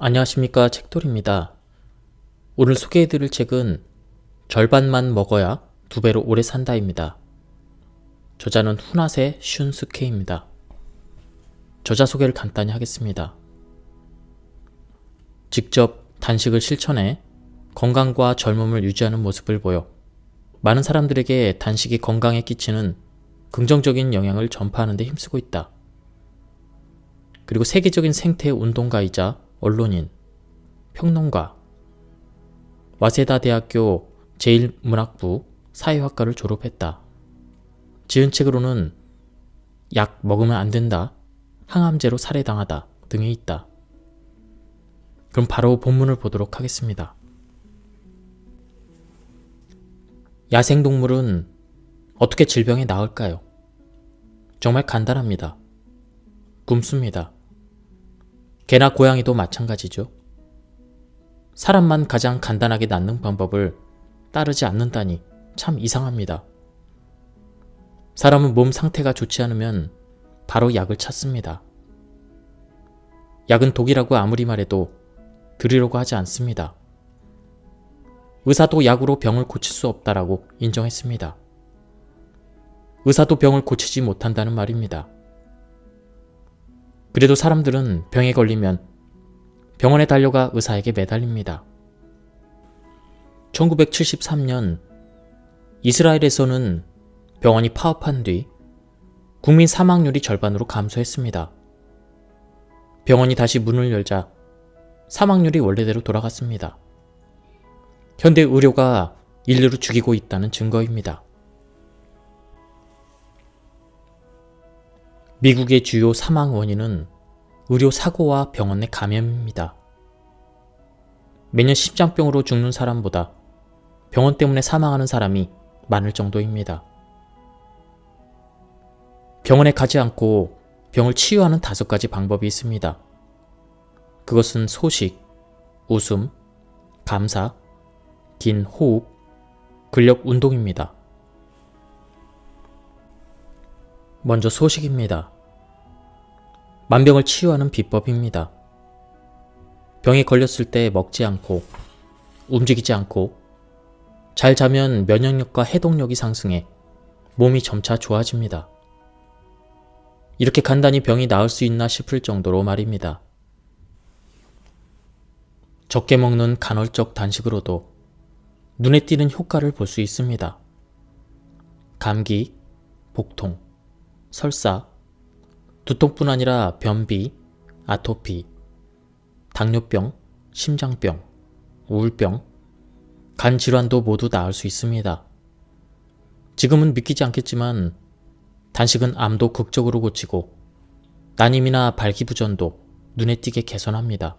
안녕하십니까, 책돌입니다. 오늘 소개해드릴 책은 절반만 먹어야 2배로 오래 산다입니다. 저자는 후나세 슌스케입니다. 저자 소개를 간단히 하겠습니다. 직접 단식을 실천해 건강과 젊음을 유지하는 모습을 보여 많은 사람들에게 단식이 건강에 끼치는 긍정적인 영향을 전파하는 데 힘쓰고 있다. 그리고 세계적인 생태 운동가이자 언론인, 평론가, 와세다 대학교 제1문학부 사회학과를 졸업했다. 지은 책으로는 약 먹으면 안 된다, 항암제로 살해당하다 등이 있다. 그럼 바로 본문을 보도록 하겠습니다. 야생동물은 어떻게 질병에 나을까요? 정말 간단합니다. 굶습니다. 개나 고양이도 마찬가지죠. 사람만 가장 간단하게 낫는 방법을 따르지 않는다니 참 이상합니다. 사람은 몸 상태가 좋지 않으면 바로 약을 찾습니다. 약은 독이라고 아무리 말해도 들으려고 하지 않습니다. 의사도 약으로 병을 고칠 수 없다라고 인정했습니다. 의사도 병을 고치지 못한다는 말입니다. 그래도 사람들은 병에 걸리면 병원에 달려가 의사에게 매달립니다. 1973년 이스라엘에서는 병원이 파업한 뒤 국민 사망률이 절반으로 감소했습니다. 병원이 다시 문을 열자 사망률이 원래대로 돌아갔습니다. 현대 의료가 인류를 죽이고 있다는 증거입니다. 미국의 주요 사망 원인은 의료사고와 병원 내 감염입니다. 매년 심장병으로 죽는 사람보다 병원 때문에 사망하는 사람이 많을 정도입니다. 병원에 가지 않고 병을 치유하는 5가지 방법이 있습니다. 그것은 소식, 웃음, 감사, 긴 호흡, 근력 운동입니다. 먼저 소식입니다. 만병을 치유하는 비법입니다. 병에 걸렸을 때 먹지 않고 움직이지 않고 잘 자면 면역력과 해독력이 상승해 몸이 점차 좋아집니다. 이렇게 간단히 병이 나을 수 있나 싶을 정도로 말입니다. 적게 먹는 간헐적 단식으로도 눈에 띄는 효과를 볼 수 있습니다. 감기, 복통, 설사, 두통뿐 아니라 변비, 아토피, 당뇨병, 심장병, 우울병, 간 질환도 모두 나을 수 있습니다. 지금은 믿기지 않겠지만 단식은 암도 극적으로 고치고 난임이나 발기부전도 눈에 띄게 개선합니다.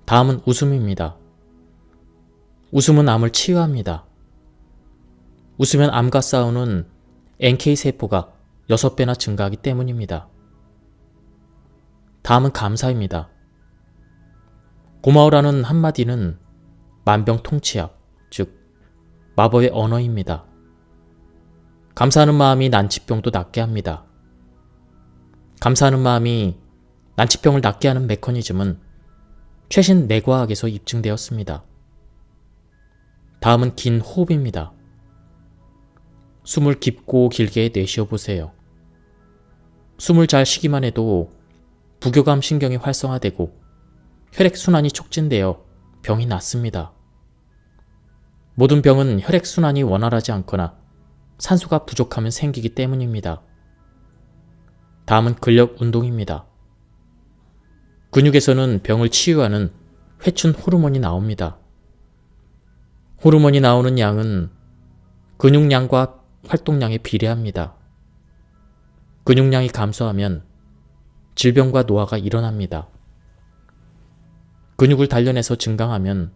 다음은 웃음입니다. 웃음은 암을 치유합니다. 웃으면 암과 싸우는 NK세포가 6배나 증가하기 때문입니다. 다음은 감사입니다. 고마워라는 한마디는 만병통치약, 즉 마법의 언어입니다. 감사하는 마음이 난치병도 낫게 합니다. 감사하는 마음이 난치병을 낫게 하는 메커니즘은 최신 뇌과학에서 입증되었습니다. 다음은 긴 호흡입니다. 숨을 깊고 길게 내쉬어 보세요. 숨을 잘 쉬기만 해도 부교감 신경이 활성화되고 혈액순환이 촉진되어 병이 낫습니다. 모든 병은 혈액순환이 원활하지 않거나 산소가 부족하면 생기기 때문입니다. 다음은 근력 운동입니다. 근육에서는 병을 치유하는 회춘 호르몬이 나옵니다. 호르몬이 나오는 양은 근육량과 활동량에 비례합니다. 근육량이 감소하면 질병과 노화가 일어납니다. 근육을 단련해서 증강하면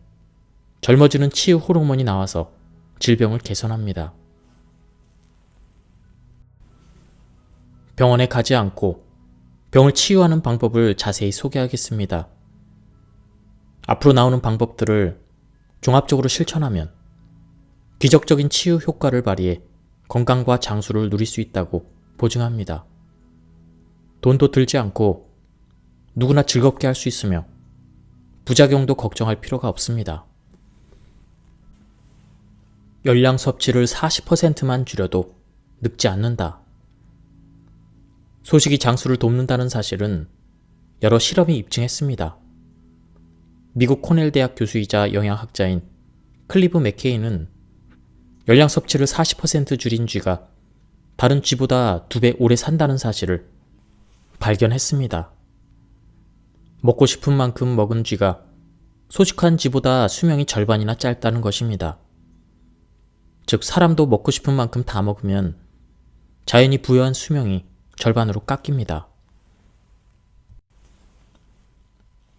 젊어지는 치유 호르몬이 나와서 질병을 개선합니다. 병원에 가지 않고 병을 치유하는 방법을 자세히 소개하겠습니다. 앞으로 나오는 방법들을 종합적으로 실천하면 기적적인 치유 효과를 발휘해 건강과 장수를 누릴 수 있다고 보증합니다. 돈도 들지 않고 누구나 즐겁게 할 수 있으며 부작용도 걱정할 필요가 없습니다. 열량 섭취를 40%만 줄여도 늙지 않는다. 소식이 장수를 돕는다는 사실은 여러 실험이 입증했습니다. 미국 코넬 대학 교수이자 영양학자인 클리브 맥케이는 열량 섭취를 40% 줄인 쥐가 다른 쥐보다 2배 오래 산다는 사실을 발견했습니다. 먹고 싶은 만큼 먹은 쥐가 소식한 쥐보다 수명이 절반이나 짧다는 것입니다. 즉 사람도 먹고 싶은 만큼 다 먹으면 자연이 부여한 수명이 절반으로 깎입니다.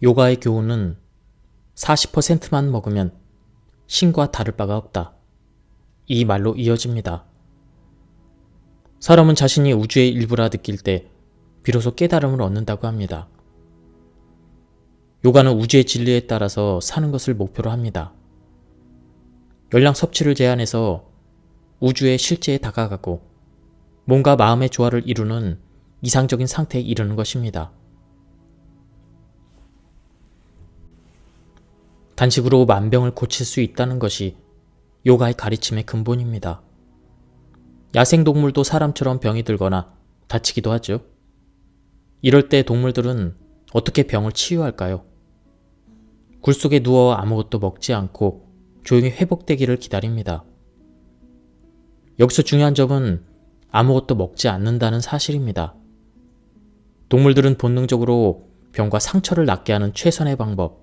요가의 교훈은 40%만 먹으면 신과 다를 바가 없다. 이 말로 이어집니다. 사람은 자신이 우주의 일부라 느낄 때 비로소 깨달음을 얻는다고 합니다. 요가는 우주의 진리에 따라서 사는 것을 목표로 합니다. 열량 섭취를 제한해서 우주의 실제에 다가가고 몸과 마음의 조화를 이루는 이상적인 상태에 이르는 것입니다. 단식으로 만병을 고칠 수 있다는 것이 요가의 가르침의 근본입니다. 야생동물도 사람처럼 병이 들거나 다치기도 하죠. 이럴 때 동물들은 어떻게 병을 치유할까요? 굴 속에 누워 아무것도 먹지 않고 조용히 회복되기를 기다립니다. 여기서 중요한 점은 아무것도 먹지 않는다는 사실입니다. 동물들은 본능적으로 병과 상처를 낫게 하는 최선의 방법,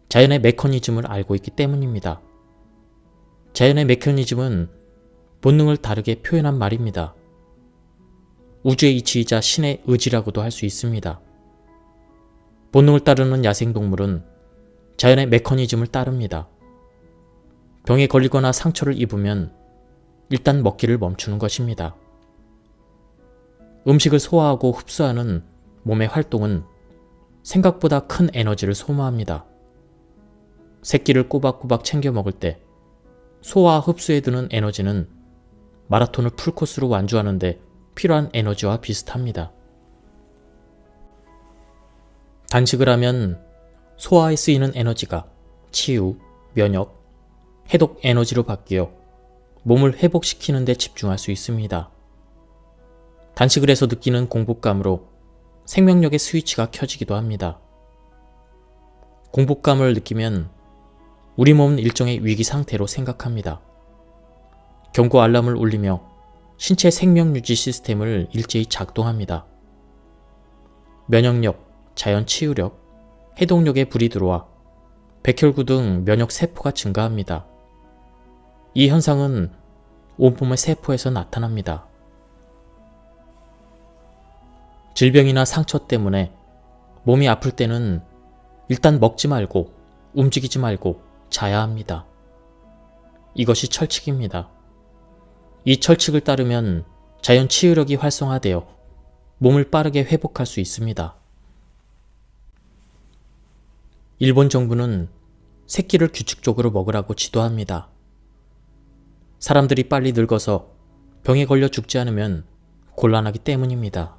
자연의 메커니즘을 알고 있기 때문입니다. 자연의 메커니즘은 본능을 다르게 표현한 말입니다. 우주의 이치이자 신의 의지라고도 할 수 있습니다. 본능을 따르는 야생동물은 자연의 메커니즘을 따릅니다. 병에 걸리거나 상처를 입으면 일단 먹기를 멈추는 것입니다. 음식을 소화하고 흡수하는 몸의 활동은 생각보다 큰 에너지를 소모합니다. 새끼를 꼬박꼬박 챙겨 먹을 때 소화 흡수에 드는 에너지는 마라톤을 풀코스로 완주하는데 필요한 에너지와 비슷합니다. 단식을 하면 소화에 쓰이는 에너지가 치유, 면역, 해독 에너지로 바뀌어 몸을 회복시키는 데 집중할 수 있습니다. 단식을 해서 느끼는 공복감으로 생명력의 스위치가 켜지기도 합니다. 공복감을 느끼면 우리 몸은 일종의 위기 상태로 생각합니다. 경고 알람을 울리며 신체 생명유지 시스템을 일제히 작동합니다. 면역력, 자연 치유력, 해독력에 불이 들어와 백혈구 등 면역 세포가 증가합니다. 이 현상은 온몸의 세포에서 나타납니다. 질병이나 상처 때문에 몸이 아플 때는 일단 먹지 말고 움직이지 말고 자야 합니다. 이것이 철칙입니다. 이 철칙을 따르면 자연 치유력이 활성화되어 몸을 빠르게 회복할 수 있습니다. 일본 정부는 새끼를 규칙적으로 먹으라고 지도합니다. 사람들이 빨리 늙어서 병에 걸려 죽지 않으면 곤란하기 때문입니다.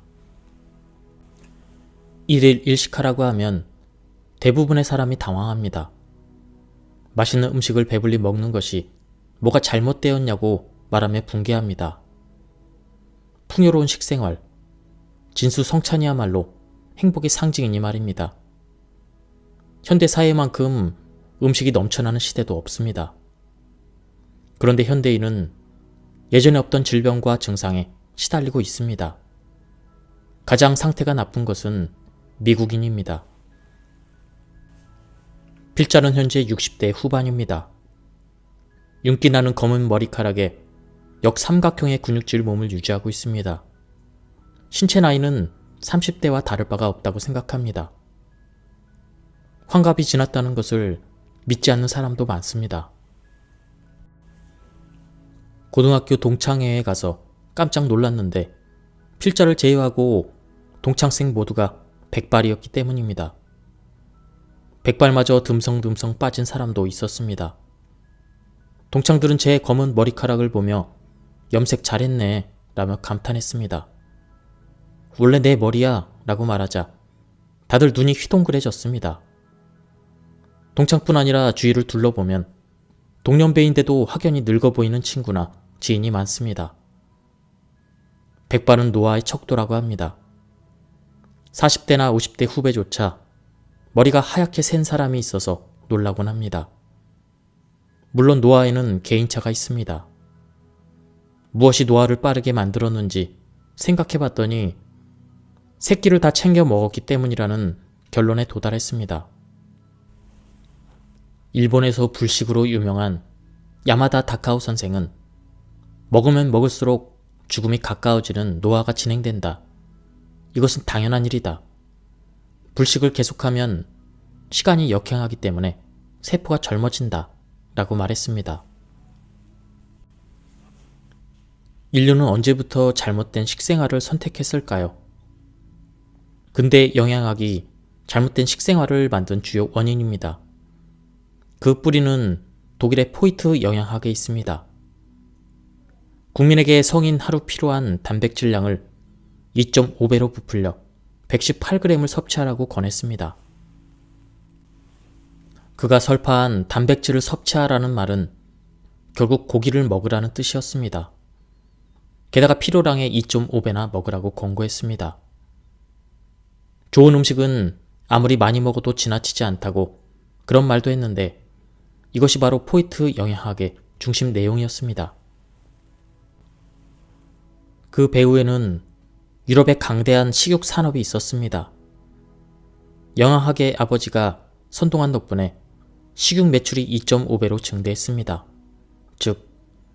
일일 일식하라고 하면 대부분의 사람이 당황합니다. 맛있는 음식을 배불리 먹는 것이 뭐가 잘못되었냐고 말하며 붕괴합니다. 풍요로운 식생활, 진수성찬이야말로 행복의 상징이니 말입니다. 현대사회만큼 음식이 넘쳐나는 시대도 없습니다. 그런데 현대인은 예전에 없던 질병과 증상에 시달리고 있습니다. 가장 상태가 나쁜 것은 미국인입니다. 필자는 현재 60대 후반입니다. 윤기 나는 검은 머리카락에 역삼각형의 근육질 몸을 유지하고 있습니다. 신체 나이는 30대와 다를 바가 없다고 생각합니다. 환갑이 지났다는 것을 믿지 않는 사람도 많습니다. 고등학교 동창회에 가서 깜짝 놀랐는데 필자를 제외하고 동창생 모두가 백발이었기 때문입니다. 백발마저 듬성듬성 빠진 사람도 있었습니다. 동창들은 제 검은 머리카락을 보며 염색 잘했네 라며 감탄했습니다. 원래 내 머리야 라고 말하자 다들 눈이 휘동그레졌습니다. 동창뿐 아니라 주위를 둘러보면 동년배인데도 확연히 늙어 보이는 친구나 지인이 많습니다. 백발은 노아의 척도라고 합니다. 40대나 50대 후배조차 머리가 하얗게 센 사람이 있어서 놀라곤 합니다. 물론 노아에는 개인차가 있습니다. 무엇이 노아를 빠르게 만들었는지 생각해봤더니 새끼를 다 챙겨 먹었기 때문이라는 결론에 도달했습니다. 일본에서 불식으로 유명한 야마다 다카오 선생은 먹으면 먹을수록 죽음이 가까워지는 노화가 진행된다. 이것은 당연한 일이다. 불식을 계속하면 시간이 역행하기 때문에 세포가 젊어진다. 라고 말했습니다. 인류는 언제부터 잘못된 식생활을 선택했을까요? 근대 영양학이 잘못된 식생활을 만든 주요 원인입니다. 그 뿌리는 독일의 포이트 영양학에 있습니다. 국민에게 성인 하루 필요한 단백질량을 2.5배로 부풀려 118g을 섭취하라고 권했습니다. 그가 설파한 단백질을 섭취하라는 말은 결국 고기를 먹으라는 뜻이었습니다. 게다가 필요량의 2.5배나 먹으라고 권고했습니다. 좋은 음식은 아무리 많이 먹어도 지나치지 않다고 그런 말도 했는데 이것이 바로 포이트 영양학의 중심 내용이었습니다. 그 배후에는 유럽의 강대한 식육 산업이 있었습니다. 영양학의 아버지가 선동한 덕분에 식육 매출이 2.5배로 증대했습니다. 즉,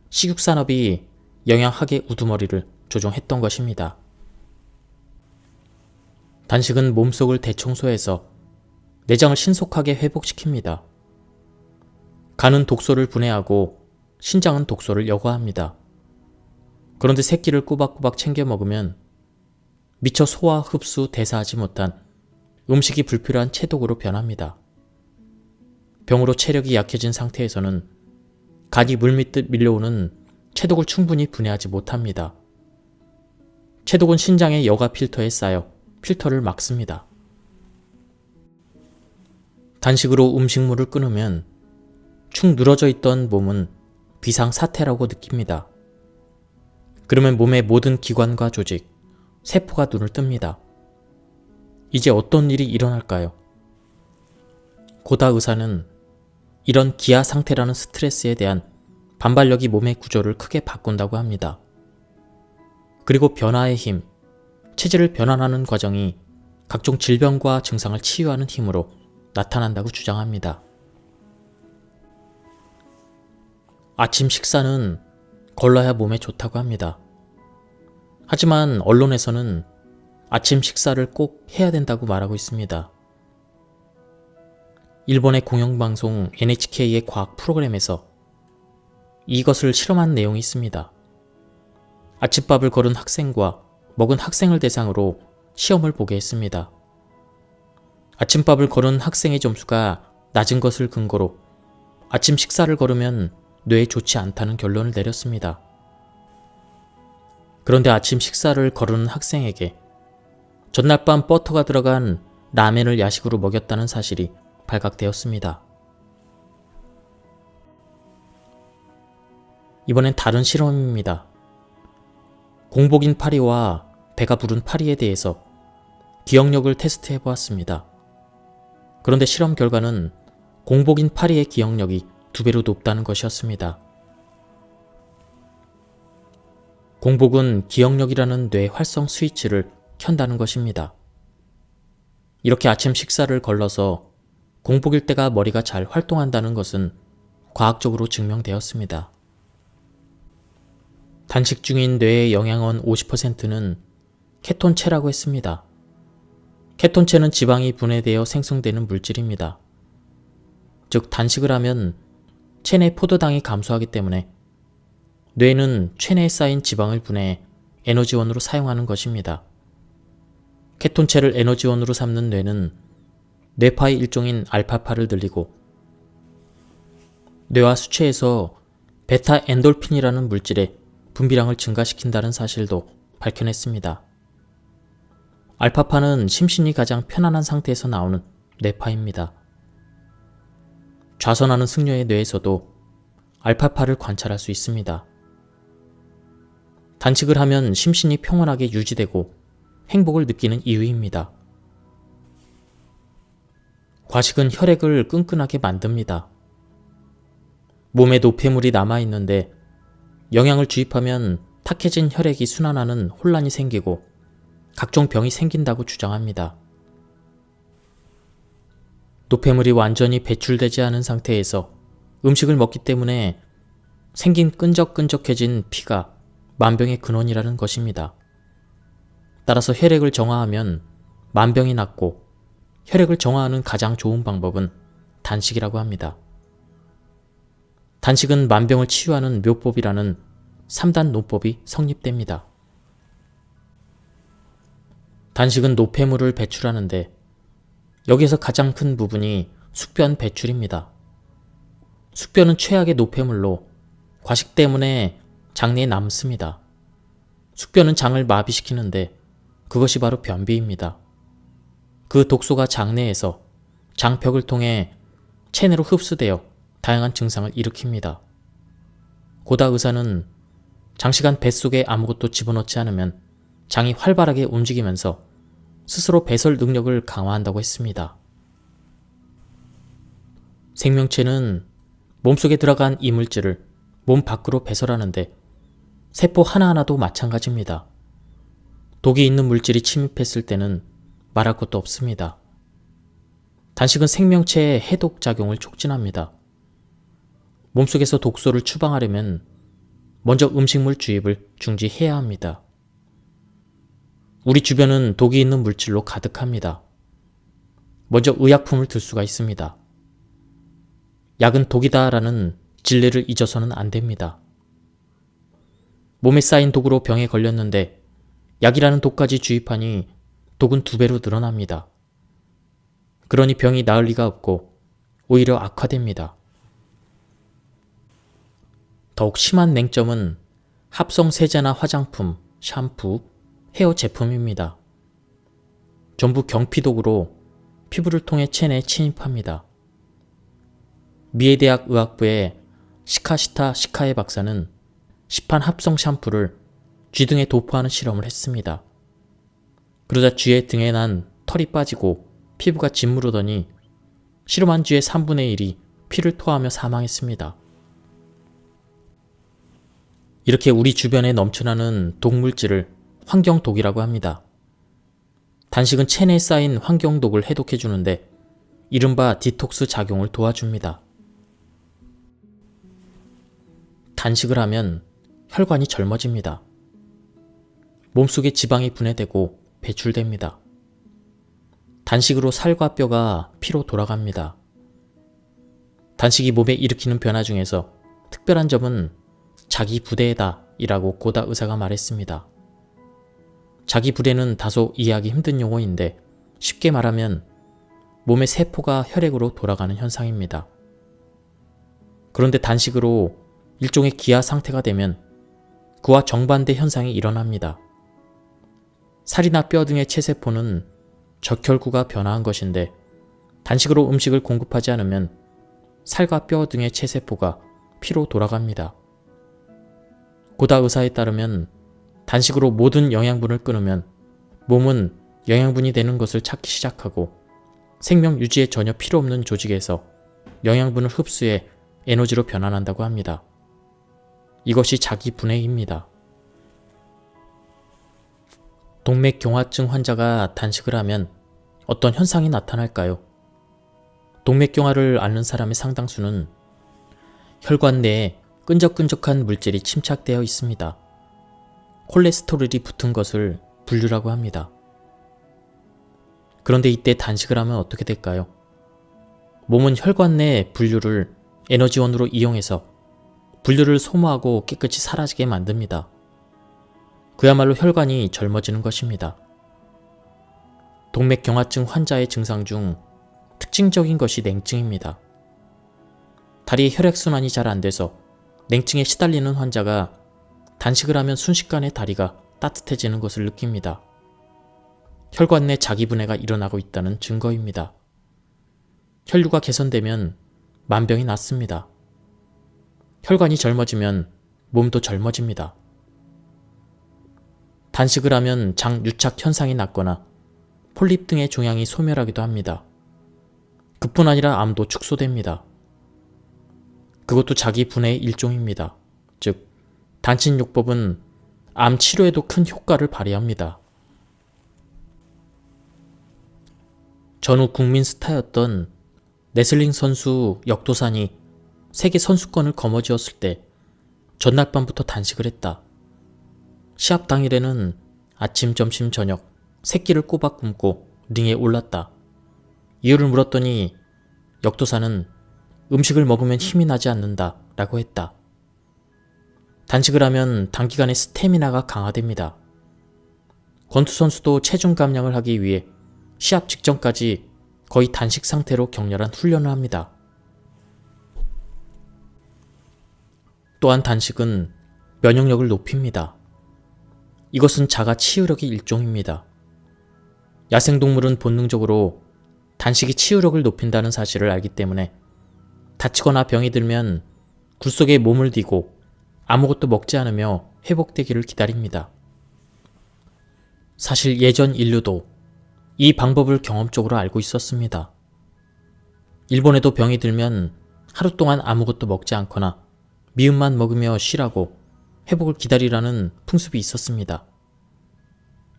식육 산업이 영양학의 우두머리를 조종했던 것입니다. 단식은 몸속을 대청소해서 내장을 신속하게 회복시킵니다. 간은 독소를 분해하고 신장은 독소를 여과합니다. 그런데 새끼를 꼬박꼬박 챙겨 먹으면 미처 소화, 흡수, 대사하지 못한 음식이 불필요한 체독으로 변합니다. 병으로 체력이 약해진 상태에서는 간이 물밀듯 밀려오는 체독을 충분히 분해하지 못합니다. 체독은 신장의 여과 필터에 쌓여 필터를 막습니다. 단식으로 음식물을 끊으면 축 늘어져 있던 몸은 비상사태라고 느낍니다. 그러면 몸의 모든 기관과 조직, 세포가 눈을 뜹니다. 이제 어떤 일이 일어날까요? 고다 의사는 이런 기아 상태라는 스트레스에 대한 반발력이 몸의 구조를 크게 바꾼다고 합니다. 그리고 변화의 힘, 체질을 변환하는 과정이 각종 질병과 증상을 치유하는 힘으로 나타난다고 주장합니다. 아침 식사는 걸러야 몸에 좋다고 합니다. 하지만 언론에서는 아침 식사를 꼭 해야 된다고 말하고 있습니다. 일본의 공영방송 NHK의 과학 프로그램에서 이것을 실험한 내용이 있습니다. 아침밥을 거른 학생과 먹은 학생을 대상으로 시험을 보게 했습니다. 아침밥을 거른 학생의 점수가 낮은 것을 근거로 아침 식사를 거르면 뇌에 좋지 않다는 결론을 내렸습니다. 그런데 아침 식사를 거르는 학생에게 전날 밤 버터가 들어간 라멘을 야식으로 먹였다는 사실이 발각되었습니다. 이번엔 다른 실험입니다. 공복인 파리와 배가 부른 파리에 대해서 기억력을 테스트해 보았습니다. 그런데 실험 결과는 공복인 파리의 기억력이 2배로 높다는 것이었습니다. 공복은 기억력이라는 뇌 활성 스위치를 켠다는 것입니다. 이렇게 아침 식사를 걸러서 공복일 때가 머리가 잘 활동한다는 것은 과학적으로 증명되었습니다. 단식 중인 뇌의 영양원 50%는 케톤체라고 했습니다. 케톤체는 지방이 분해되어 생성되는 물질입니다. 즉 단식을 하면 체내 포도당이 감소하기 때문에 뇌는 체내에 쌓인 지방을 분해해 에너지원으로 사용하는 것입니다. 케톤체를 에너지원으로 삼는 뇌는 뇌파의 일종인 알파파를 늘리고 뇌와 수체에서 베타 엔돌핀이라는 물질의 분비량을 증가시킨다는 사실도 밝혀냈습니다. 알파파는 심신이 가장 편안한 상태에서 나오는 뇌파입니다. 좌선하는 승려의 뇌에서도 알파파를 관찰할 수 있습니다. 단식을 하면 심신이 평온하게 유지되고 행복을 느끼는 이유입니다. 과식은 혈액을 끈끈하게 만듭니다. 몸에 노폐물이 남아있는데 영양을 주입하면 탁해진 혈액이 순환하는 혼란이 생기고 각종 병이 생긴다고 주장합니다. 노폐물이 완전히 배출되지 않은 상태에서 음식을 먹기 때문에 생긴 끈적끈적해진 피가 만병의 근원이라는 것입니다. 따라서 혈액을 정화하면 만병이 낫고 혈액을 정화하는 가장 좋은 방법은 단식이라고 합니다. 단식은 만병을 치유하는 묘법이라는 3단 노법이 성립됩니다. 단식은 노폐물을 배출하는데 여기에서 가장 큰 부분이 숙변 배출입니다. 숙변은 최악의 노폐물로 과식 때문에 장내에 남습니다. 숙변은 장을 마비시키는데 그것이 바로 변비입니다. 그 독소가 장내에서 장벽을 통해 체내로 흡수되어 다양한 증상을 일으킵니다. 고다 의사는 장시간 뱃속에 아무것도 집어넣지 않으면 장이 활발하게 움직이면서 스스로 배설 능력을 강화한다고 했습니다. 생명체는 몸속에 들어간 이물질을 몸 밖으로 배설하는데 세포 하나하나도 마찬가지입니다. 독이 있는 물질이 침입했을 때는 말할 것도 없습니다. 단식은 생명체의 해독 작용을 촉진합니다. 몸속에서 독소를 추방하려면 먼저 음식물 주입을 중지해야 합니다. 우리 주변은 독이 있는 물질로 가득합니다. 먼저 의약품을 들 수가 있습니다. 약은 독이다라는 진리를 잊어서는 안 됩니다. 몸에 쌓인 독으로 병에 걸렸는데 약이라는 독까지 주입하니 독은 2배로 늘어납니다. 그러니 병이 나을 리가 없고 오히려 악화됩니다. 더욱 심한 맹점은 합성 세제나 화장품, 샴푸, 헤어 제품입니다. 전부 경피독으로 피부를 통해 체내에 침입합니다. 미에대학 의학부의 시카시타 시카에 박사는 시판 합성 샴푸를 쥐 등에 도포하는 실험을 했습니다. 그러자 쥐의 등에 난 털이 빠지고 피부가 짓무르더니 실험한 쥐의 3분의 1이 피를 토하며 사망했습니다. 이렇게 우리 주변에 넘쳐나는 독물질을 환경독이라고 합니다. 단식은 체내에 쌓인 환경독을 해독해주는데 이른바 디톡스 작용을 도와줍니다. 단식을 하면 혈관이 젊어집니다. 몸속에 지방이 분해되고 배출됩니다. 단식으로 살과 뼈가 피로 돌아갑니다. 단식이 몸에 일으키는 변화 중에서 특별한 점은 자기 부대다 이라고 고다 의사가 말했습니다. 자기 부대는 다소 이해하기 힘든 용어인데 쉽게 말하면 몸의 세포가 혈액으로 돌아가는 현상입니다. 그런데 단식으로 일종의 기아 상태가 되면 그와 정반대 현상이 일어납니다. 살이나 뼈 등의 체세포는 적혈구가 변화한 것인데 단식으로 음식을 공급하지 않으면 살과 뼈 등의 체세포가 피로 돌아갑니다. 고다 의사에 따르면 단식으로 모든 영양분을 끊으면 몸은 영양분이 되는 것을 찾기 시작하고 생명 유지에 전혀 필요 없는 조직에서 영양분을 흡수해 에너지로 변환한다고 합니다. 이것이 자기 분해입니다. 동맥경화증 환자가 단식을 하면 어떤 현상이 나타날까요? 동맥경화를 앓는 사람의 상당수는 혈관 내에 끈적끈적한 물질이 침착되어 있습니다. 콜레스테롤이 붙은 것을 분류라고 합니다. 그런데 이때 단식을 하면 어떻게 될까요? 몸은 혈관 내 분류를 에너지원으로 이용해서 분류를 소모하고 깨끗이 사라지게 만듭니다. 그야말로 혈관이 젊어지는 것입니다. 동맥경화증 환자의 증상 중 특징적인 것이 냉증입니다. 다리의 혈액순환이 잘 안 돼서 냉증에 시달리는 환자가 단식을 하면 순식간에 다리가 따뜻해지는 것을 느낍니다. 혈관 내 자기 분해가 일어나고 있다는 증거입니다. 혈류가 개선되면 만병이 낫습니다. 혈관이 젊어지면 몸도 젊어집니다. 단식을 하면 장 유착 현상이 낫거나 폴립 등의 종양이 소멸하기도 합니다. 그뿐 아니라 암도 축소됩니다. 그것도 자기 분해의 일종입니다. 즉, 단식요법은 암 치료에도 큰 효과를 발휘합니다. 전후 국민 스타였던 레슬링 선수 역도산이 세계 선수권을 거머쥐었을 때 전날 밤부터 단식을 했다. 시합 당일에는 아침, 점심, 저녁 세 끼를 꼬박 굶고 링에 올랐다. 이유를 물었더니 역도사는 음식을 먹으면 힘이 나지 않는다 라고 했다. 단식을 하면 단기간에 스태미나가 강화됩니다. 권투 선수도 체중 감량을 하기 위해 시합 직전까지 거의 단식 상태로 격렬한 훈련을 합니다. 또한 단식은 면역력을 높입니다. 이것은 자가 치유력의 일종입니다. 야생동물은 본능적으로 단식이 치유력을 높인다는 사실을 알기 때문에 다치거나 병이 들면 굴속에 몸을 디고 아무것도 먹지 않으며 회복되기를 기다립니다. 사실 예전 인류도 이 방법을 경험적으로 알고 있었습니다. 일본에도 병이 들면 하루 동안 아무것도 먹지 않거나 미음만 먹으며 쉬라고 회복을 기다리라는 풍습이 있었습니다.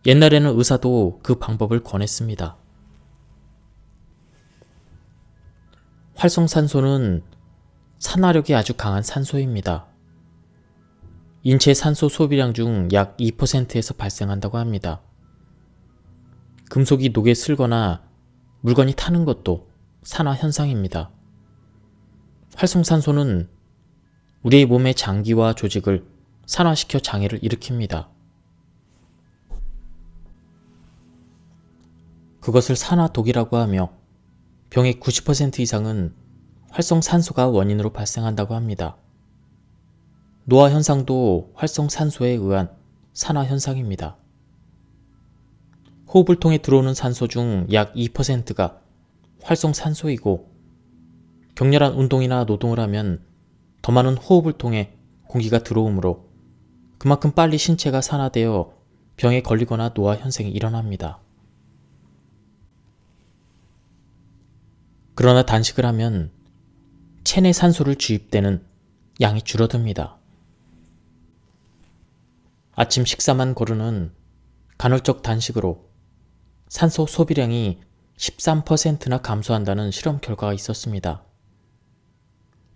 옛날에는 의사도 그 방법을 권했습니다. 활성산소는 산화력이 아주 강한 산소입니다. 인체 산소 소비량 중 약 2%에서 발생한다고 합니다. 금속이 녹에 슬거나 물건이 타는 것도 산화 현상입니다. 활성산소는 우리의 몸의 장기와 조직을 산화시켜 장애를 일으킵니다. 그것을 산화독이라고 하며 병의 90% 이상은 활성산소가 원인으로 발생한다고 합니다. 노화 현상도 활성산소에 의한 산화 현상입니다. 호흡을 통해 들어오는 산소 중 약 2%가 활성산소이고 격렬한 운동이나 노동을 하면 더 많은 호흡을 통해 공기가 들어오므로 그만큼 빨리 신체가 산화되어 병에 걸리거나 노화 현상이 일어납니다. 그러나 단식을 하면 체내 산소를 주입되는 양이 줄어듭니다. 아침 식사만 고르는 간헐적 단식으로 산소 소비량이 13%나 감소한다는 실험 결과가 있었습니다.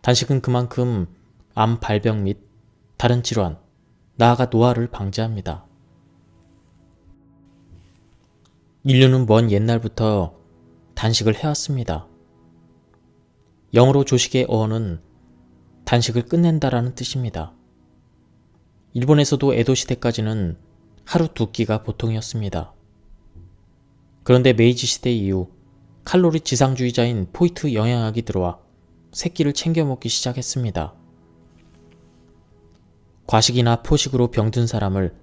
단식은 그만큼 암 발병 및 다른 질환, 나아가 노화를 방지합니다. 인류는 먼 옛날부터 단식을 해왔습니다. 영어로 조식의 어원은 단식을 끝낸다라는 뜻입니다. 일본에서도 에도 시대까지는 하루 2끼가 보통이었습니다. 그런데 메이지 시대 이후 칼로리 지상주의자인 포이트 영양학이 들어와 3끼를 챙겨 먹기 시작했습니다. 과식이나 포식으로 병든 사람을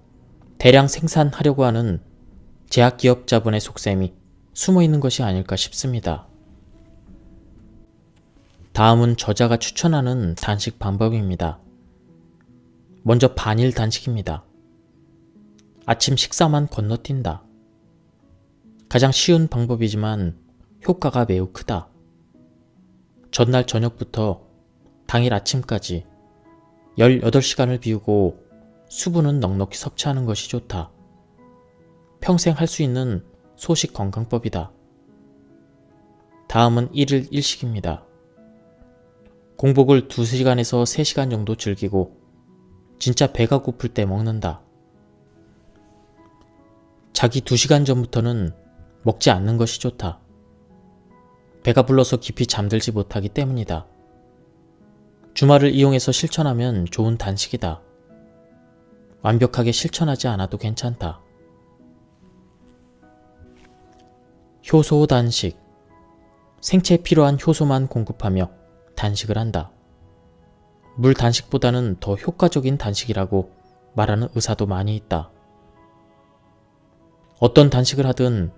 대량 생산하려고 하는 제약기업 자본의 속셈이 숨어있는 것이 아닐까 싶습니다. 다음은 저자가 추천하는 단식 방법입니다. 먼저 반일 단식입니다. 아침 식사만 건너뛴다. 가장 쉬운 방법이지만 효과가 매우 크다. 전날 저녁부터 당일 아침까지 18시간을 비우고 수분은 넉넉히 섭취하는 것이 좋다. 평생 할 수 있는 소식 건강법이다. 다음은 1일 1식입니다. 공복을 2시간에서 3시간 정도 즐기고 진짜 배가 고플 때 먹는다. 자기 2시간 전부터는 먹지 않는 것이 좋다. 배가 불러서 깊이 잠들지 못하기 때문이다. 주말을 이용해서 실천하면 좋은 단식이다. 완벽하게 실천하지 않아도 괜찮다. 효소 단식. 생체에 필요한 효소만 공급하며 단식을 한다. 물 단식보다는 더 효과적인 단식이라고 말하는 의사도 많이 있다. 어떤 단식을 하든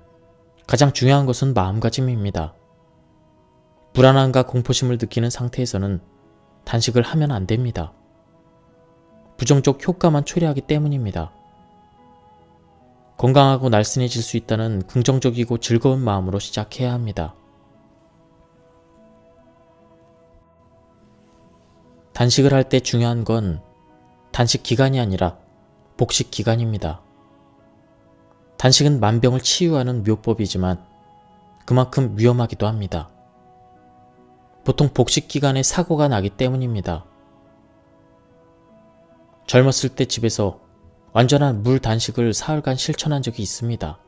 가장 중요한 것은 마음가짐입니다. 불안함과 공포심을 느끼는 상태에서는 단식을 하면 안 됩니다. 부정적 효과만 초래하기 때문입니다. 건강하고 날씬해질 수 있다는 긍정적이고 즐거운 마음으로 시작해야 합니다. 단식을 할 때 중요한 건 단식 기간이 아니라 복식 기간입니다. 단식은 만병을 치유하는 묘법이지만 그만큼 위험하기도 합니다. 보통 복식 기간에 사고가 나기 때문입니다. 젊었을 때 집에서 완전한 물 단식을 사흘간 실천한 적이 있습니다.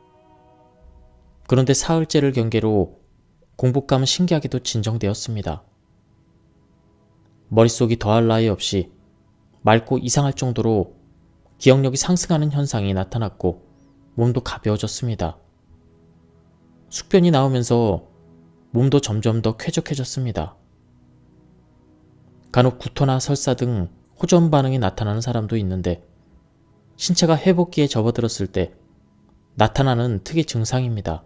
그런데 사흘째를 경계로 공복감은 신기하게도 진정되었습니다. 머릿속이 더할 나위 없이 맑고 이상할 정도로 기억력이 상승하는 현상이 나타났고 몸도 가벼워졌습니다. 숙변이 나오면서 몸도 점점 더 쾌적해졌습니다. 간혹 구토나 설사 등 호전 반응이 나타나는 사람도 있는데 신체가 회복기에 접어들었을 때 나타나는 특이 증상입니다.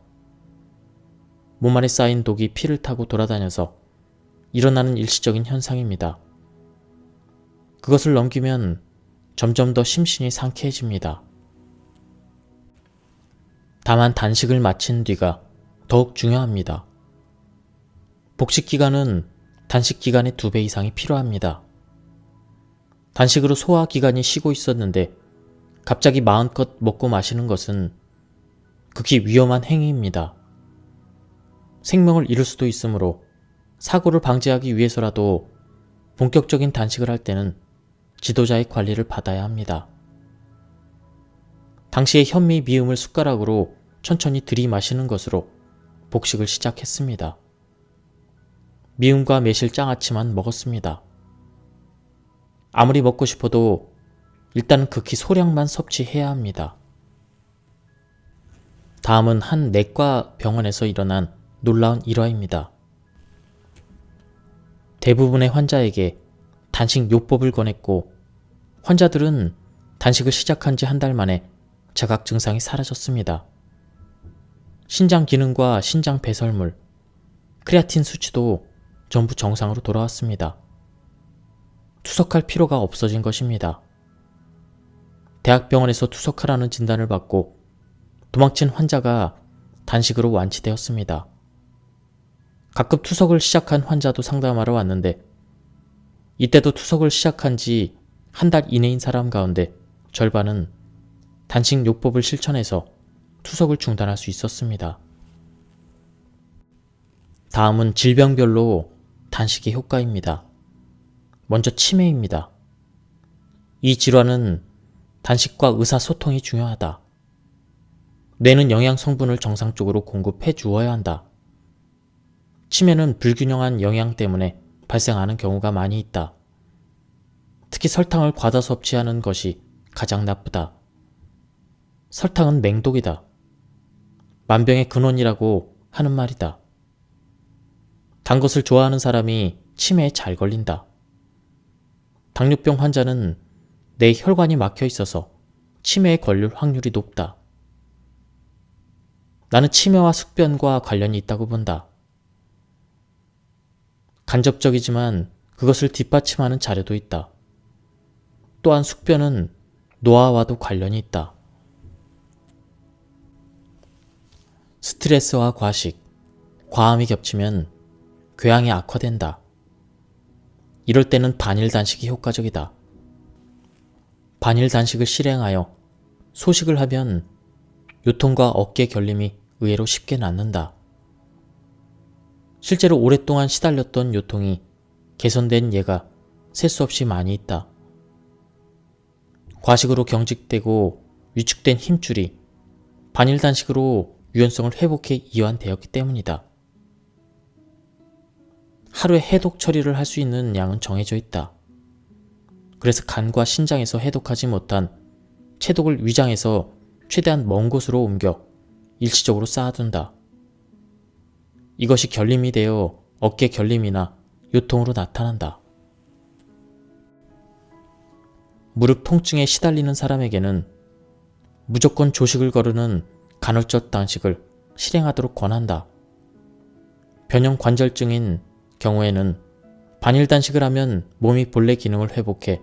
몸 안에 쌓인 독이 피를 타고 돌아다녀서 일어나는 일시적인 현상입니다. 그것을 넘기면 점점 더 심신이 상쾌해집니다. 다만 단식을 마친 뒤가 더욱 중요합니다. 복식 기간은 단식 기간의 2배 이상이 필요합니다. 단식으로 소화 기관이 쉬고 있었는데 갑자기 마음껏 먹고 마시는 것은 극히 위험한 행위입니다. 생명을 잃을 수도 있으므로 사고를 방지하기 위해서라도 본격적인 단식을 할 때는 지도자의 관리를 받아야 합니다. 당시에 현미 미음을 숟가락으로 천천히 들이마시는 것으로 복식을 시작했습니다. 미음과 매실 장아찌만 먹었습니다. 아무리 먹고 싶어도 일단 극히 소량만 섭취해야 합니다. 다음은 한 내과 병원에서 일어난 놀라운 일화입니다. 대부분의 환자에게 단식 요법을 권했고 환자들은 단식을 시작한 지 한 달 만에 자각 증상이 사라졌습니다. 신장 기능과 신장 배설물, 크레아틴 수치도 전부 정상으로 돌아왔습니다. 투석할 필요가 없어진 것입니다. 대학병원에서 투석하라는 진단을 받고 도망친 환자가 단식으로 완치되었습니다. 가끔 투석을 시작한 환자도 상담하러 왔는데 이때도 투석을 시작한 지 한 달 이내인 사람 가운데 절반은 단식 요법을 실천해서 투석을 중단할 수 있었습니다. 다음은 질병별로 단식의 효과입니다. 먼저 치매입니다. 이 질환은 단식과 의사소통이 중요하다. 뇌는 영양 성분을 정상적으로 공급해 주어야 한다. 치매는 불균형한 영양 때문에 발생하는 경우가 많이 있다. 특히 설탕을 과다 섭취하는 것이 가장 나쁘다. 설탕은 맹독이다. 만병의 근원이라고 하는 말이다. 단 것을 좋아하는 사람이 치매에 잘 걸린다. 당뇨병 환자는 내 혈관이 막혀 있어서 치매에 걸릴 확률이 높다. 나는 치매와 숙변과 관련이 있다고 본다. 간접적이지만 그것을 뒷받침하는 자료도 있다. 또한 숙변은 노화와도 관련이 있다. 스트레스와 과식, 과음이 겹치면 궤양이 악화된다. 이럴 때는 반일 단식이 효과적이다. 반일 단식을 실행하여 소식을 하면 요통과 어깨 결림이 의외로 쉽게 낫는다. 실제로 오랫동안 시달렸던 요통이 개선된 예가 셀 수 없이 많이 있다. 과식으로 경직되고 위축된 힘줄이 반일 단식으로 유연성을 회복해 이완되었기 때문이다. 하루에 해독 처리를 할 수 있는 양은 정해져 있다. 그래서 간과 신장에서 해독하지 못한 체독을 위장에서 최대한 먼 곳으로 옮겨 일시적으로 쌓아둔다. 이것이 결림이 되어 어깨 결림이나 요통으로 나타난다. 무릎 통증에 시달리는 사람에게는 무조건 조식을 거르는 간헐적 단식을 실행하도록 권한다. 변형 관절증인 경우에는 반일 단식을 하면 몸이 본래 기능을 회복해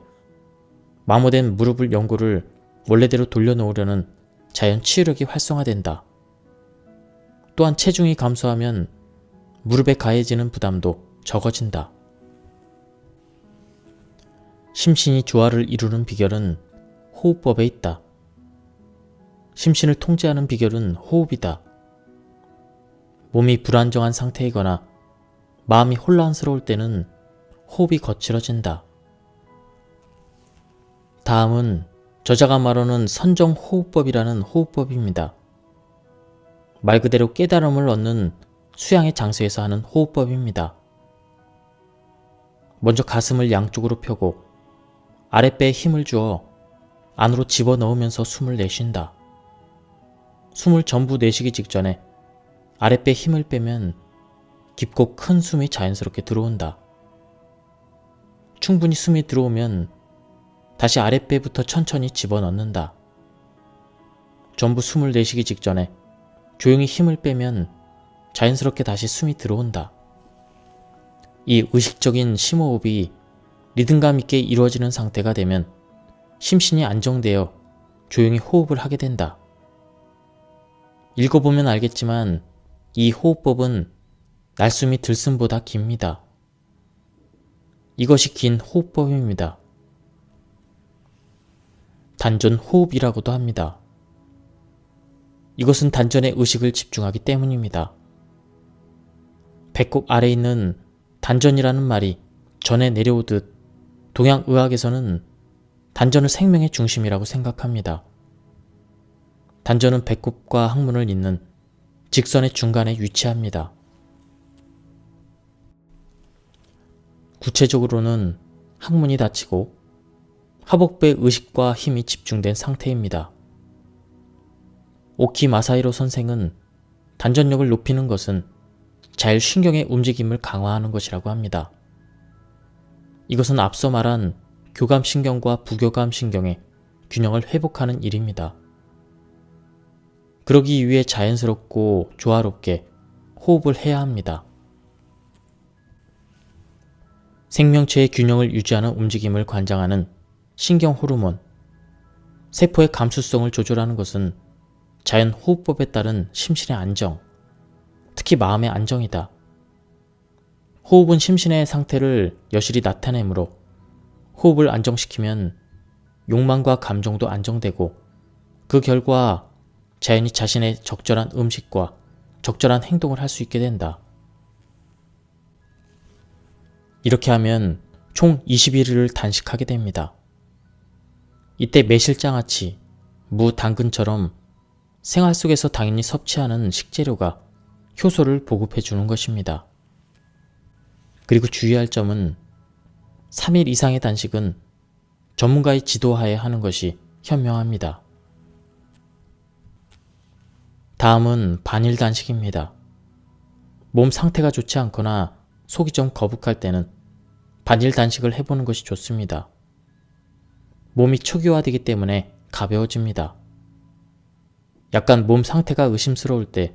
마모된 무릎 연골을 원래대로 돌려놓으려는 자연 치유력이 활성화된다. 또한 체중이 감소하면 무릎에 가해지는 부담도 적어진다. 심신이 조화를 이루는 비결은 호흡법에 있다. 심신을 통제하는 비결은 호흡이다. 몸이 불안정한 상태이거나 마음이 혼란스러울 때는 호흡이 거칠어진다. 다음은 저자가 말하는 선정호흡법이라는 호흡법입니다. 말 그대로 깨달음을 얻는 수양의 장소에서 하는 호흡법입니다. 먼저 가슴을 양쪽으로 펴고 아랫배에 힘을 주어 안으로 집어넣으면서 숨을 내쉰다. 숨을 전부 내쉬기 직전에 아랫배에 힘을 빼면 깊고 큰 숨이 자연스럽게 들어온다. 충분히 숨이 들어오면 다시 아랫배부터 천천히 집어넣는다. 전부 숨을 내쉬기 직전에 조용히 힘을 빼면 자연스럽게 다시 숨이 들어온다. 이 의식적인 심호흡이 리듬감 있게 이루어지는 상태가 되면 심신이 안정되어 조용히 호흡을 하게 된다. 읽어보면 알겠지만 이 호흡법은 날숨이 들숨보다 깁니다. 이것이 긴 호흡법입니다. 단전 호흡이라고도 합니다. 이것은 단전에 의식을 집중하기 때문입니다. 배꼽 아래에 있는 단전이라는 말이 전에 내려오듯 동양의학에서는 단전을 생명의 중심이라고 생각합니다. 단전은 배꼽과 항문을 잇는 직선의 중간에 위치합니다. 구체적으로는 항문이 닫히고 하복부에 의식과 힘이 집중된 상태입니다. 오키 마사히로 선생은 단전력을 높이는 것은 자율신경의 움직임을 강화하는 것이라고 합니다. 이것은 앞서 말한 교감신경과 부교감신경의 균형을 회복하는 일입니다. 그러기 위해 자연스럽고 조화롭게 호흡을 해야 합니다. 생명체의 균형을 유지하는 움직임을 관장하는 신경호르몬, 세포의 감수성을 조절하는 것은 자연 호흡법에 따른 심신의 안정, 특히 마음의 안정이다. 호흡은 심신의 상태를 여실히 나타내므로 호흡을 안정시키면 욕망과 감정도 안정되고 그 결과 자연히 자신의 적절한 음식과 적절한 행동을 할 수 있게 된다. 이렇게 하면 총 21일을 단식하게 됩니다. 이때 매실장아찌, 무, 당근처럼 생활 속에서 당연히 섭취하는 식재료가 효소를 보급해 주는 것입니다. 그리고 주의할 점은 3일 이상의 단식은 전문가의 지도하에 하는 것이 현명합니다. 다음은 반일 단식입니다. 몸 상태가 좋지 않거나 속이 좀 거북할 때는 반일 단식을 해보는 것이 좋습니다. 몸이 초기화되기 때문에 가벼워집니다. 약간 몸 상태가 의심스러울 때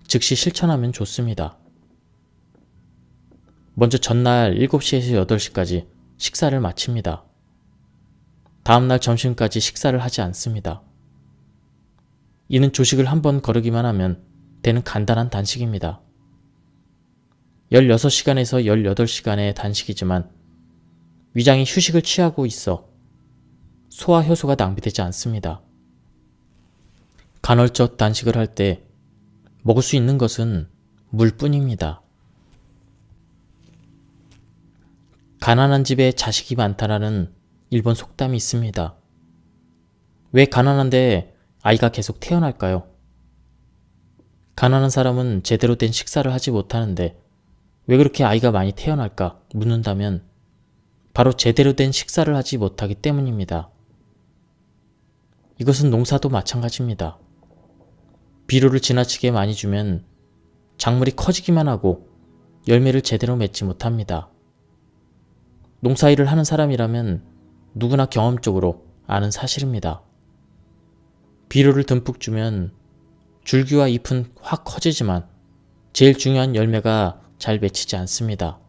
즉시 실천하면 좋습니다. 먼저 전날 7시에서 8시까지 식사를 마칩니다. 다음날 점심까지 식사를 하지 않습니다. 이는 조식을 한번 거르기만 하면 되는 간단한 단식입니다. 16시간에서 18시간의 단식이지만 위장이 휴식을 취하고 있어 소화 효소가 낭비되지 않습니다. 간헐적 단식을 할 때 먹을 수 있는 것은 물뿐입니다. 가난한 집에 자식이 많다라는 일본 속담이 있습니다. 왜 가난한데 아이가 계속 태어날까요? 가난한 사람은 제대로 된 식사를 하지 못하는데 왜 그렇게 아이가 많이 태어날까 묻는다면 바로 제대로 된 식사를 하지 못하기 때문입니다. 이것은 농사도 마찬가지입니다. 비료를 지나치게 많이 주면 작물이 커지기만 하고 열매를 제대로 맺지 못합니다. 농사일을 하는 사람이라면 누구나 경험적으로 아는 사실입니다. 비료를 듬뿍 주면 줄기와 잎은 확 커지지만 제일 중요한 열매가 잘 맺히지 않습니다.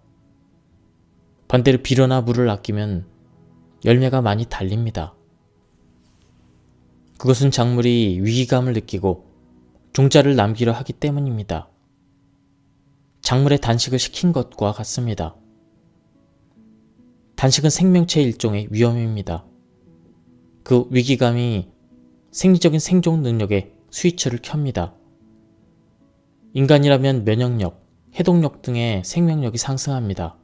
반대로 비료나 물을 아끼면 열매가 많이 달립니다. 그것은 작물이 위기감을 느끼고 종자를 남기려 하기 때문입니다. 작물에 단식을 시킨 것과 같습니다. 단식은 생명체의 일종의 위험입니다. 그 위기감이 생리적인 생존 능력의 스위치를 켭니다. 인간이라면 면역력, 해독력 등의 생명력이 상승합니다.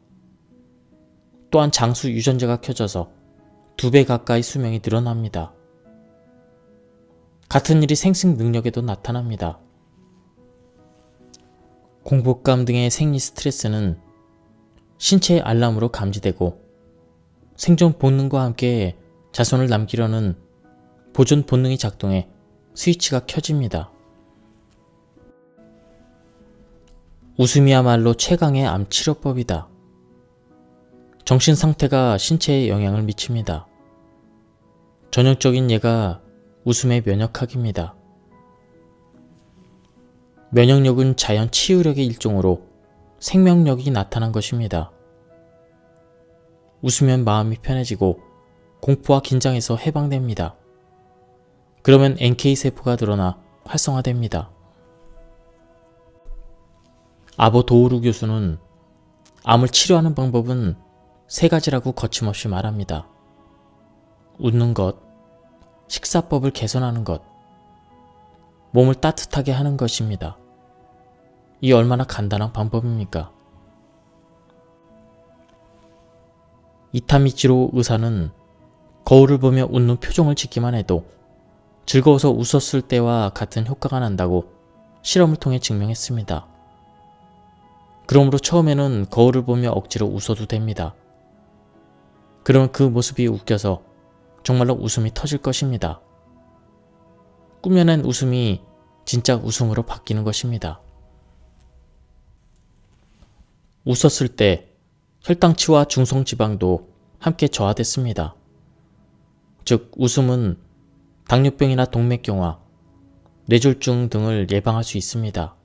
또한 장수 유전자가 켜져서 2배 가까이 수명이 늘어납니다. 같은 일이 생식 능력에도 나타납니다. 공복감 등의 생리 스트레스는 신체의 알람으로 감지되고 생존 본능과 함께 자손을 남기려는 보존 본능이 작동해 스위치가 켜집니다. 웃음이야말로 최강의 암 치료법이다. 정신 상태가 신체에 영향을 미칩니다. 전형적인 예가 웃음의 면역학입니다. 면역력은 자연 치유력의 일종으로 생명력이 나타난 것입니다. 웃으면 마음이 편해지고 공포와 긴장에서 해방됩니다. 그러면 NK세포가 늘어나 활성화됩니다. 아보 도우루 교수는 암을 치료하는 방법은 3가지라고 거침없이 말합니다. 웃는 것, 식사법을 개선하는 것, 몸을 따뜻하게 하는 것입니다. 이 얼마나 간단한 방법입니까? 이타미치로 의사는 거울을 보며 웃는 표정을 짓기만 해도 즐거워서 웃었을 때와 같은 효과가 난다고 실험을 통해 증명했습니다. 그러므로 처음에는 거울을 보며 억지로 웃어도 됩니다. 그러면 그 모습이 웃겨서 정말로 웃음이 터질 것입니다. 꾸며낸 웃음이 진짜 웃음으로 바뀌는 것입니다. 웃었을 때 혈당치와 중성지방도 함께 저하됐습니다. 즉, 웃음은 당뇨병이나 동맥경화, 뇌졸중 등을 예방할 수 있습니다.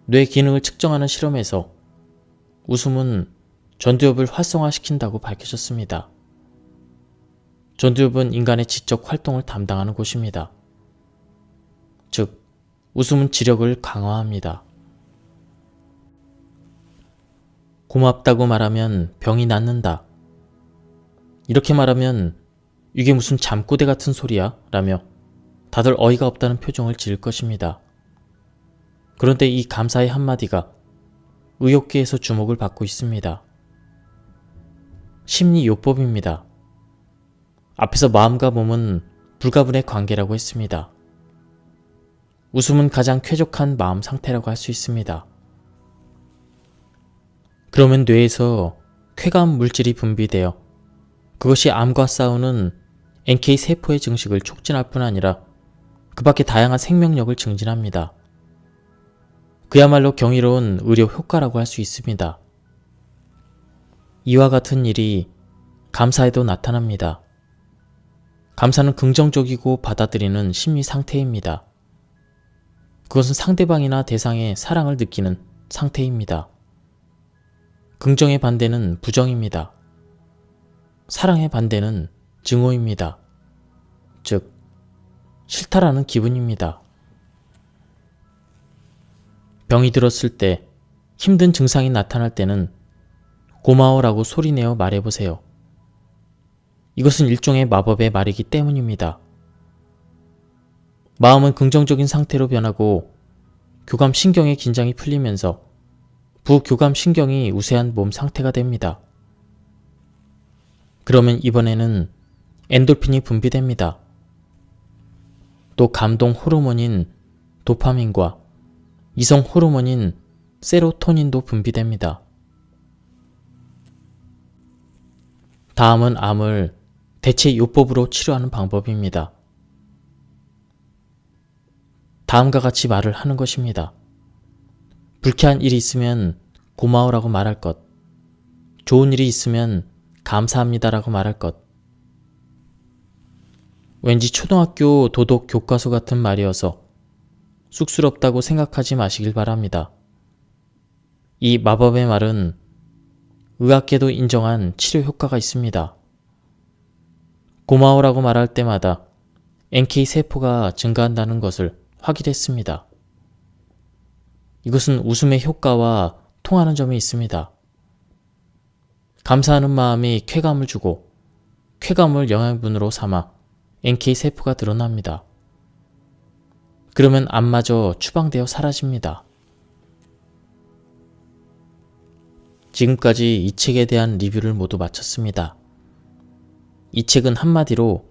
뇌 기능을 측정하는 실험에서 웃음은 전두엽을 활성화시킨다고 밝혀졌습니다. 전두엽은 인간의 지적 활동을 담당하는 곳입니다. 즉, 웃음은 지력을 강화합니다. 고맙다고 말하면 병이 낫는다. 이렇게 말하면 이게 무슨 잠꼬대 같은 소리야? 라며 다들 어이가 없다는 표정을 지을 것입니다. 그런데 이 감사의 한마디가 의학계에서 주목을 받고 있습니다. 심리요법입니다. 앞에서 마음과 몸은 불가분의 관계라고 했습니다. 웃음은 가장 쾌적한 마음 상태라고 할 수 있습니다. 그러면 뇌에서 쾌감 물질이 분비되어 그것이 암과 싸우는 NK세포의 증식을 촉진할 뿐 아니라 그 밖에 다양한 생명력을 증진합니다. 그야말로 경이로운 의료 효과라고 할 수 있습니다. 이와 같은 일이 감사에도 나타납니다. 감사는 긍정적이고 받아들이는 심리 상태입니다. 그것은 상대방이나 대상의 사랑을 느끼는 상태입니다. 긍정의 반대는 부정입니다. 사랑의 반대는 증오입니다. 즉, 싫다라는 기분입니다. 병이 들었을 때, 힘든 증상이 나타날 때는 고마워라고 소리내어 말해보세요. 이것은 일종의 마법의 말이기 때문입니다. 마음은 긍정적인 상태로 변하고 교감신경의 긴장이 풀리면서 부교감신경이 우세한 몸 상태가 됩니다. 그러면 이번에는 엔돌핀이 분비됩니다. 또 감동 호르몬인 도파민과 이성 호르몬인 세로토닌도 분비됩니다. 다음은 암을 대체 요법으로 치료하는 방법입니다. 다음과 같이 말을 하는 것입니다. 불쾌한 일이 있으면 고마워라고 말할 것, 좋은 일이 있으면 감사합니다라고 말할 것. 왠지 초등학교 도덕 교과서 같은 말이어서 쑥스럽다고 생각하지 마시길 바랍니다. 이 마법의 말은 의학계도 인정한 치료 효과가 있습니다. 고마워라고 말할 때마다 NK 세포가 증가한다는 것을 확인했습니다. 이것은 웃음의 효과와 통하는 점이 있습니다. 감사하는 마음이 쾌감을 주고 쾌감을 영양분으로 삼아 NK 세포가 드러납니다. 그러면 암마저 추방되어 사라집니다. 지금까지 이 책에 대한 리뷰를 모두 마쳤습니다. 이 책은 한마디로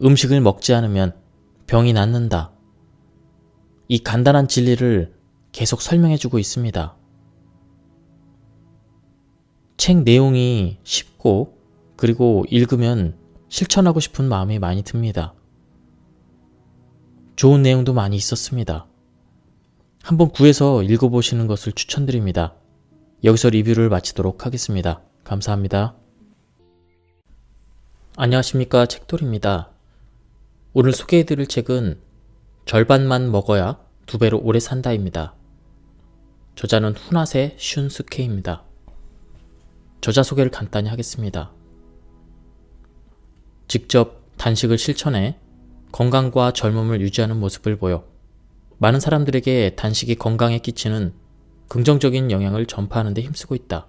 음식을 먹지 않으면 병이 낫는다. 이 간단한 진리를 계속 설명해주고 있습니다. 책 내용이 쉽고 그리고 읽으면 실천하고 싶은 마음이 많이 듭니다. 좋은 내용도 많이 있었습니다. 한번 구해서 읽어보시는 것을 추천드립니다. 여기서 리뷰를 마치도록 하겠습니다. 감사합니다. 안녕하십니까, 책돌입니다. 오늘 소개해드릴 책은 절반만 먹어야 2배로 오래 산다입니다. 저자는 후나세 슌스케입니다. 저자 소개를 간단히 하겠습니다. 직접 단식을 실천해 건강과 젊음을 유지하는 모습을 보여 많은 사람들에게 단식이 건강에 끼치는 긍정적인 영향을 전파하는 데 힘쓰고 있다.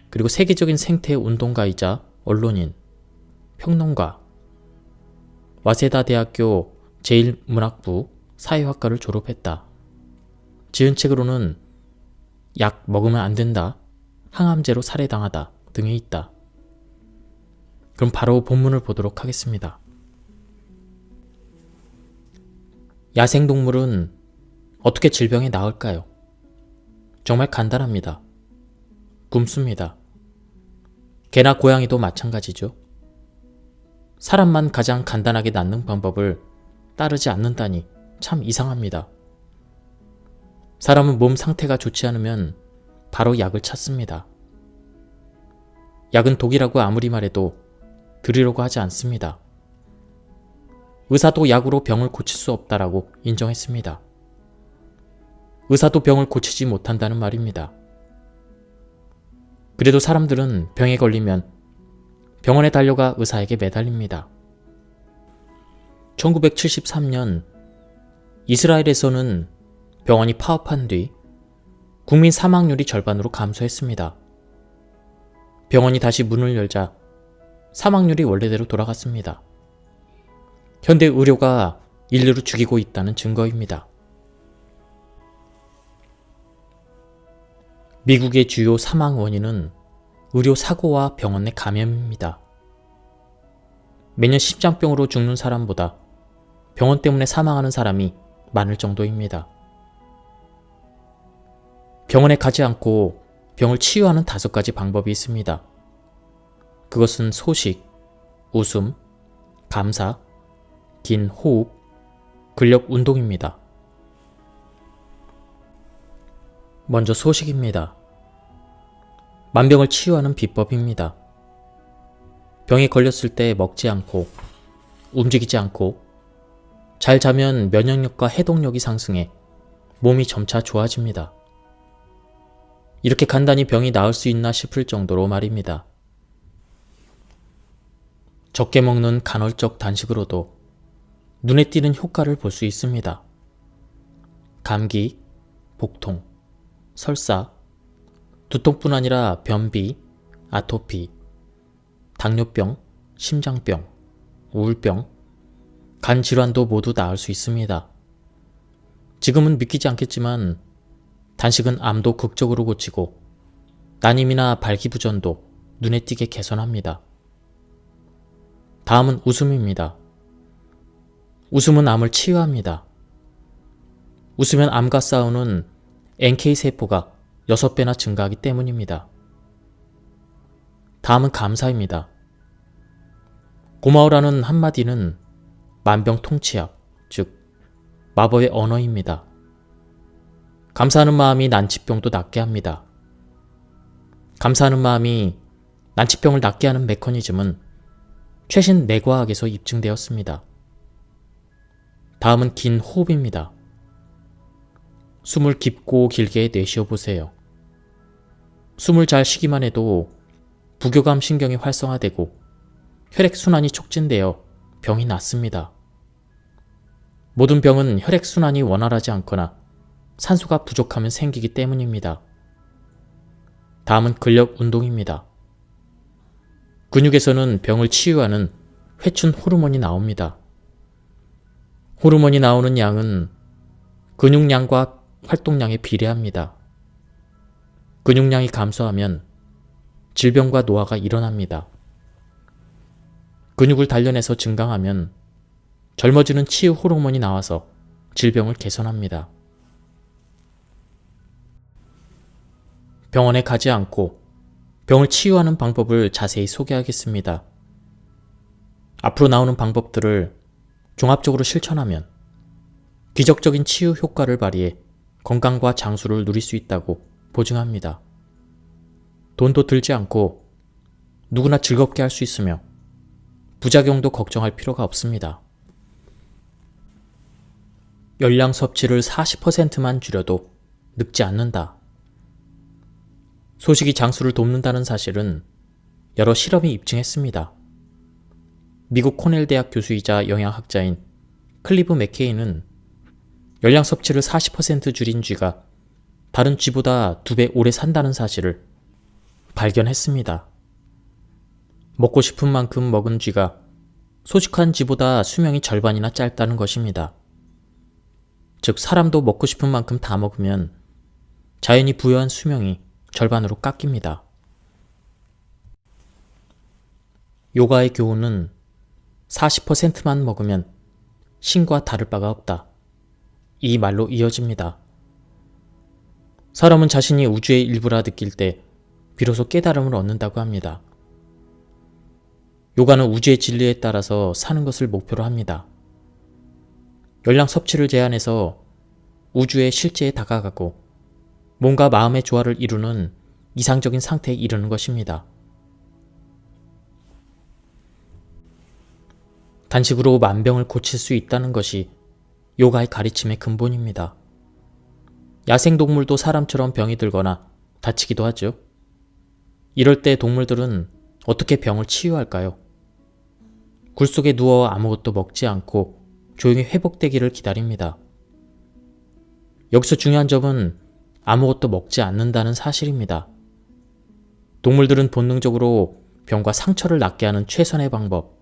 그리고 세계적인 생태 운동가이자 언론인, 평론가, 와세다 대학교 제1문학부 사회학과를 졸업했다. 지은 책으로는 약 먹으면 안 된다, 항암제로 살해당하다 등이 있다. 그럼 바로 본문을 보도록 하겠습니다. 야생동물은 어떻게 질병에 나을까요? 정말 간단합니다. 굶습니다. 개나 고양이도 마찬가지죠. 사람만 가장 간단하게 낫는 방법을 따르지 않는다니 참 이상합니다. 사람은 몸 상태가 좋지 않으면 바로 약을 찾습니다. 약은 독이라고 아무리 말해도 들으려고 하지 않습니다. 의사도 약으로 병을 고칠 수 없다라고 인정했습니다. 의사도 병을 고치지 못한다는 말입니다. 그래도 사람들은 병에 걸리면 병원에 달려가 의사에게 매달립니다. 1973년 이스라엘에서는 병원이 파업한 뒤 국민 사망률이 절반으로 감소했습니다. 병원이 다시 문을 열자 사망률이 원래대로 돌아갔습니다. 현대 의료가 인류를 죽이고 있다는 증거입니다. 미국의 주요 사망 원인은 의료 사고와 병원 내 감염입니다. 매년 심장병으로 죽는 사람보다 병원 때문에 사망하는 사람이 많을 정도입니다. 병원에 가지 않고 병을 치유하는 5가지 방법이 있습니다. 그것은 소식, 웃음, 감사, 긴 호흡, 근력 운동입니다. 먼저 소식입니다. 만병을 치유하는 비법입니다. 병에 걸렸을 때 먹지 않고 움직이지 않고 잘 자면 면역력과 해독력이 상승해 몸이 점차 좋아집니다. 이렇게 간단히 병이 나을 수 있나 싶을 정도로 말입니다. 적게 먹는 간헐적 단식으로도 눈에 띄는 효과를 볼 수 있습니다. 감기, 복통, 설사, 두통뿐 아니라 변비, 아토피, 당뇨병, 심장병, 우울병, 간 질환도 모두 나을 수 있습니다. 지금은 믿기지 않겠지만 단식은 암도 극적으로 고치고 난임이나 발기부전도 눈에 띄게 개선합니다. 다음은 웃음입니다. 웃음은 암을 치유합니다. 웃으면 암과 싸우는 NK세포가 6배나 증가하기 때문입니다. 다음은 감사입니다. 고마워라는 한마디는 만병통치약, 즉 마법의 언어입니다. 감사하는 마음이 난치병도 낫게 합니다. 감사하는 마음이 난치병을 낫게 하는 메커니즘은 최신 뇌과학에서 입증되었습니다. 다음은 긴 호흡입니다. 숨을 깊고 길게 내쉬어 보세요. 숨을 잘 쉬기만 해도 부교감 신경이 활성화되고 혈액순환이 촉진되어 병이 낫습니다. 모든 병은 혈액순환이 원활하지 않거나 산소가 부족하면 생기기 때문입니다. 다음은 근력 운동입니다. 근육에서는 병을 치유하는 회춘 호르몬이 나옵니다. 호르몬이 나오는 양은 근육량과 활동량에 비례합니다. 근육량이 감소하면 질병과 노화가 일어납니다. 근육을 단련해서 증강하면 젊어지는 치유 호르몬이 나와서 질병을 개선합니다. 병원에 가지 않고 병을 치유하는 방법을 자세히 소개하겠습니다. 앞으로 나오는 방법들을 종합적으로 실천하면 기적적인 치유 효과를 발휘해 건강과 장수를 누릴 수 있다고 보증합니다. 돈도 들지 않고 누구나 즐겁게 할 수 있으며 부작용도 걱정할 필요가 없습니다. 열량 섭취를 40%만 줄여도 늙지 않는다. 소식이 장수를 돕는다는 사실은 여러 실험이 입증했습니다. 미국 코넬 대학 교수이자 영양학자인 클리브 맥케이는 열량 섭취를 40% 줄인 쥐가 다른 쥐보다 2배 오래 산다는 사실을 발견했습니다. 먹고 싶은 만큼 먹은 쥐가 소식한 쥐보다 수명이 절반이나 짧다는 것입니다. 즉 사람도 먹고 싶은 만큼 다 먹으면 자연이 부여한 수명이 절반으로 깎입니다. 요가의 교훈은 40%만 먹으면 신과 다를 바가 없다. 이 말로 이어집니다. 사람은 자신이 우주의 일부라 느낄 때 비로소 깨달음을 얻는다고 합니다. 요가는 우주의 진리에 따라서 사는 것을 목표로 합니다. 열량 섭취를 제한해서 우주의 실제에 다가가고 몸과 마음의 조화를 이루는 이상적인 상태에 이르는 것입니다. 단식으로 만병을 고칠 수 있다는 것이 요가의 가르침의 근본입니다. 야생동물도 사람처럼 병이 들거나 다치기도 하죠. 이럴 때 동물들은 어떻게 병을 치유할까요? 굴 속에 누워 아무것도 먹지 않고 조용히 회복되기를 기다립니다. 여기서 중요한 점은 아무것도 먹지 않는다는 사실입니다. 동물들은 본능적으로 병과 상처를 낫게 하는 최선의 방법,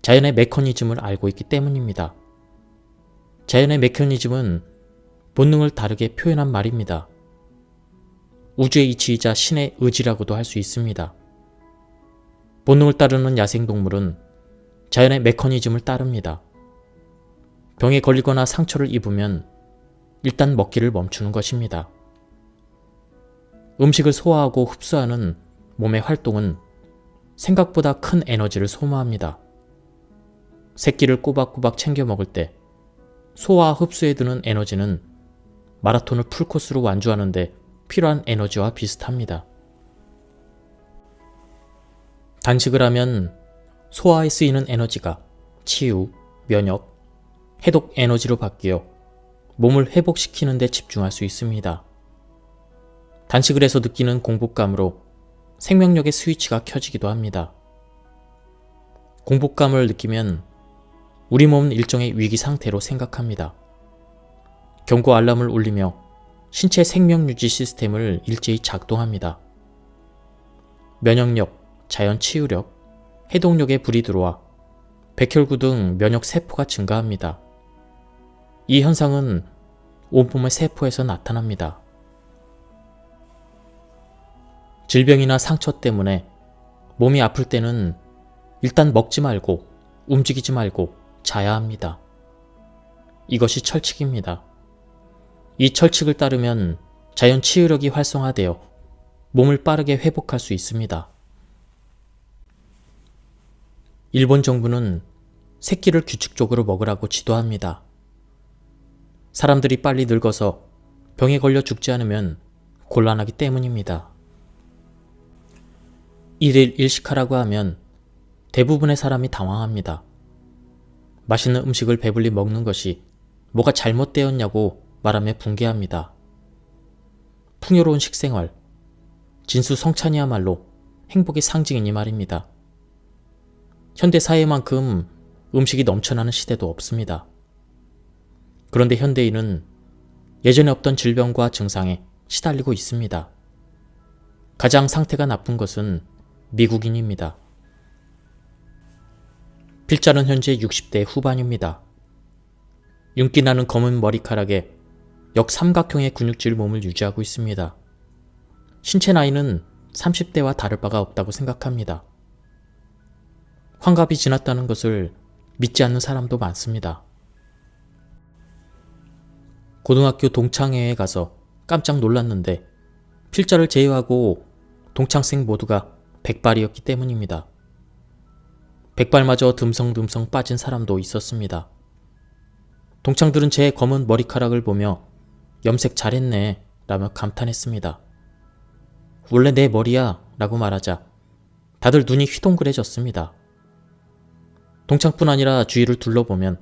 자연의 메커니즘을 알고 있기 때문입니다. 자연의 메커니즘은 본능을 다르게 표현한 말입니다. 우주의 이치이자 신의 의지라고도 할 수 있습니다. 본능을 따르는 야생동물은 자연의 메커니즘을 따릅니다. 병에 걸리거나 상처를 입으면 일단 먹기를 멈추는 것입니다. 음식을 소화하고 흡수하는 몸의 활동은 생각보다 큰 에너지를 소모합니다. 새끼를 꼬박꼬박 챙겨 먹을 때 소화 흡수에 드는 에너지는 마라톤을 풀코스로 완주하는데 필요한 에너지와 비슷합니다. 단식을 하면 소화에 쓰이는 에너지가 치유, 면역, 해독 에너지로 바뀌어 몸을 회복시키는 데 집중할 수 있습니다. 단식을 해서 느끼는 공복감으로 생명력의 스위치가 켜지기도 합니다. 공복감을 느끼면 우리 몸은 일종의 위기 상태로 생각합니다. 경고 알람을 울리며 신체 생명유지 시스템을 일제히 작동합니다. 면역력, 자연 치유력, 해독력에 불이 들어와 백혈구 등 면역 세포가 증가합니다. 이 현상은 온몸의 세포에서 나타납니다. 질병이나 상처 때문에 몸이 아플 때는 일단 먹지 말고 움직이지 말고 자야 합니다. 이것이 철칙입니다. 이 철칙을 따르면 자연 치유력이 활성화되어 몸을 빠르게 회복할 수 있습니다. 일본 정부는 새끼를 규칙적으로 먹으라고 지도합니다. 사람들이 빨리 늙어서 병에 걸려 죽지 않으면 곤란하기 때문입니다. 1일 1식하라고 하면 대부분의 사람이 당황합니다. 맛있는 음식을 배불리 먹는 것이 뭐가 잘못되었냐고 말하며 붕괴합니다. 풍요로운 식생활, 진수성찬이야말로 행복의 상징이니 말입니다. 현대사회만큼 음식이 넘쳐나는 시대도 없습니다. 그런데 현대인은 예전에 없던 질병과 증상에 시달리고 있습니다. 가장 상태가 나쁜 것은 미국인입니다. 필자는 현재 60대 후반입니다. 윤기나는 검은 머리카락에 역삼각형의 근육질 몸을 유지하고 있습니다. 신체 나이는 30대와 다를 바가 없다고 생각합니다. 환갑이 지났다는 것을 믿지 않는 사람도 많습니다. 고등학교 동창회에 가서 깜짝 놀랐는데 필자를 제외하고 동창생 모두가 백발이었기 때문입니다. 백발마저 듬성듬성 빠진 사람도 있었습니다. 동창들은 제 검은 머리카락을 보며 염색 잘했네 라며 감탄했습니다. 원래 내 머리야 라고 말하자 다들 눈이 휘동그레졌습니다. 동창뿐 아니라 주위를 둘러보면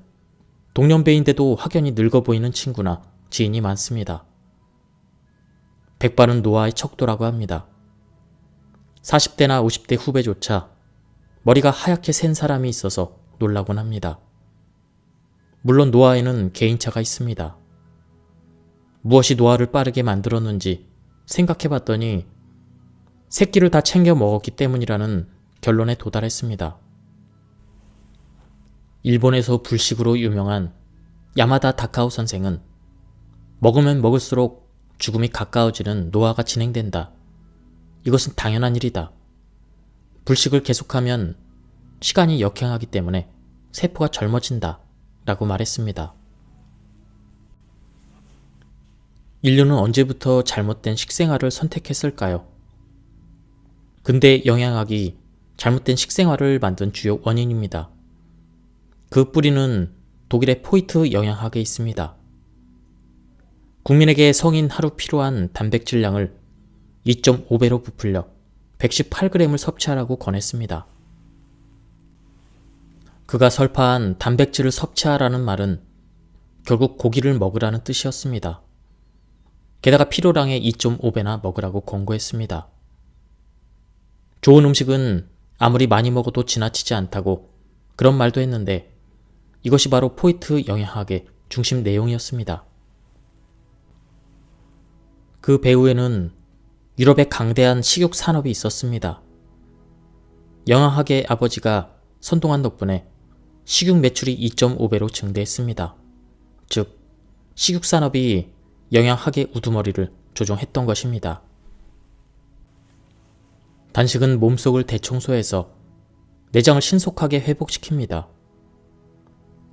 동년배인데도 확연히 늙어 보이는 친구나 지인이 많습니다. 백발은 노화의 척도라고 합니다. 40대나 50대 후배조차 머리가 하얗게 센 사람이 있어서 놀라곤 합니다. 물론 노화에는 개인차가 있습니다. 무엇이 노화를 빠르게 만들었는지 생각해봤더니 새끼를 다 챙겨 먹었기 때문이라는 결론에 도달했습니다. 일본에서 불식으로 유명한 야마다 다카오 선생은 먹으면 먹을수록 죽음이 가까워지는 노화가 진행된다. 이것은 당연한 일이다. 불식을 계속하면 시간이 역행하기 때문에 세포가 젊어진다. 라고 말했습니다. 인류는 언제부터 잘못된 식생활을 선택했을까요? 근대 영양학이 잘못된 식생활을 만든 주요 원인입니다. 그 뿌리는 독일의 포이트 영양학에 있습니다. 국민에게 성인 하루 필요한 단백질량을 2.5배로 부풀려 118g을 섭취하라고 권했습니다. 그가 설파한 단백질을 섭취하라는 말은 결국 고기를 먹으라는 뜻이었습니다. 게다가 필요량의 2.5배나 먹으라고 권고했습니다. 좋은 음식은 아무리 많이 먹어도 지나치지 않다고 그런 말도 했는데 이것이 바로 포이트 영양학의 중심 내용이었습니다. 그 배후에는 유럽의 강대한 식육 산업이 있었습니다. 영양학의 아버지가 선동한 덕분에 식육 매출이 2.5배로 증대했습니다. 즉, 식육 산업이 영양학의 우두머리를 조종했던 것입니다. 단식은 몸속을 대청소해서 내장을 신속하게 회복시킵니다.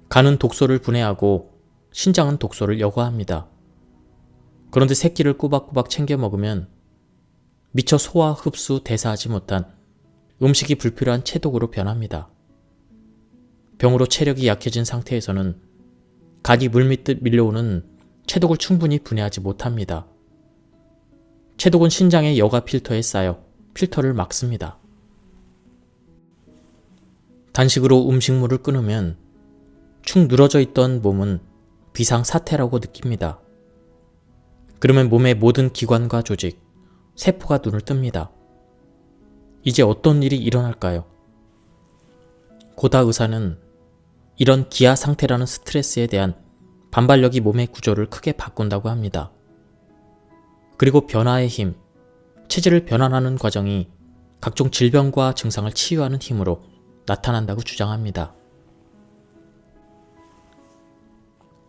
간은 독소를 분해하고 신장은 독소를 여과합니다. 그런데 새끼를 꼬박꼬박 챙겨 먹으면 미처 소화, 흡수, 대사하지 못한 음식이 불필요한 체독으로 변합니다. 병으로 체력이 약해진 상태에서는 간이 물밀듯 밀려오는 체독을 충분히 분해하지 못합니다. 체독은 신장의 여과 필터에 쌓여 필터를 막습니다. 단식으로 음식물을 끊으면 축 늘어져 있던 몸은 비상사태라고 느낍니다. 그러면 몸의 모든 기관과 조직, 세포가 눈을 뜹니다. 이제 어떤 일이 일어날까요? 고다 의사는 이런 기아 상태라는 스트레스에 대한 반발력이 몸의 구조를 크게 바꾼다고 합니다. 그리고 변화의 힘, 체질을 변환하는 과정이 각종 질병과 증상을 치유하는 힘으로 나타난다고 주장합니다.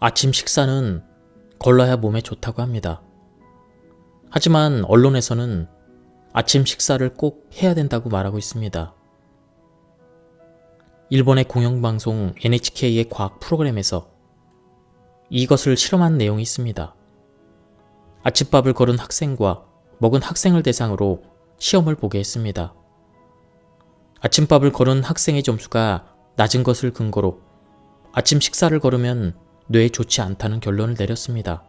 아침 식사는 걸러야 몸에 좋다고 합니다. 하지만 언론에서는 아침 식사를 꼭 해야 된다고 말하고 있습니다. 일본의 공영방송 NHK의 과학 프로그램에서 이것을 실험한 내용이 있습니다. 아침밥을 거른 학생과 먹은 학생을 대상으로 시험을 보게 했습니다. 아침밥을 거른 학생의 점수가 낮은 것을 근거로 아침 식사를 거르면 뇌에 좋지 않다는 결론을 내렸습니다.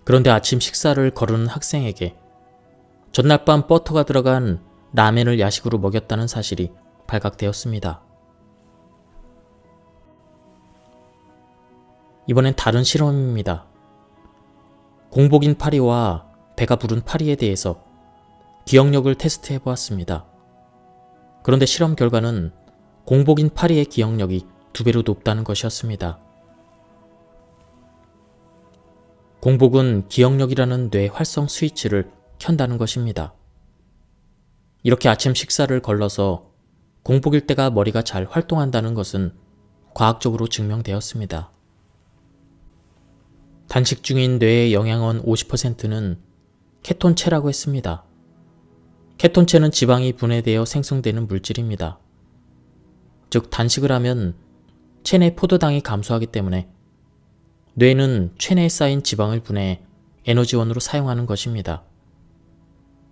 그런데 아침 식사를 거르는 학생에게 전날 밤 버터가 들어간 라멘을 야식으로 먹였다는 사실이 발각되었습니다. 이번엔 다른 실험입니다. 공복인 파리와 배가 부른 파리에 대해서 기억력을 테스트해 보았습니다. 그런데 실험 결과는 공복인 파리의 기억력이 2배로 높다는 것이었습니다. 공복은 기억력이라는 뇌 활성 스위치를 켠다는 것입니다. 이렇게 아침 식사를 걸러서 공복일 때가 머리가 잘 활동한다는 것은 과학적으로 증명되었습니다. 단식 중인 뇌의 영양원 50%는 케톤체라고 했습니다. 케톤체는 지방이 분해되어 생성되는 물질입니다. 즉 단식을 하면 체내 포도당이 감소하기 때문에 뇌는 체내에 쌓인 지방을 분해해 에너지원으로 사용하는 것입니다.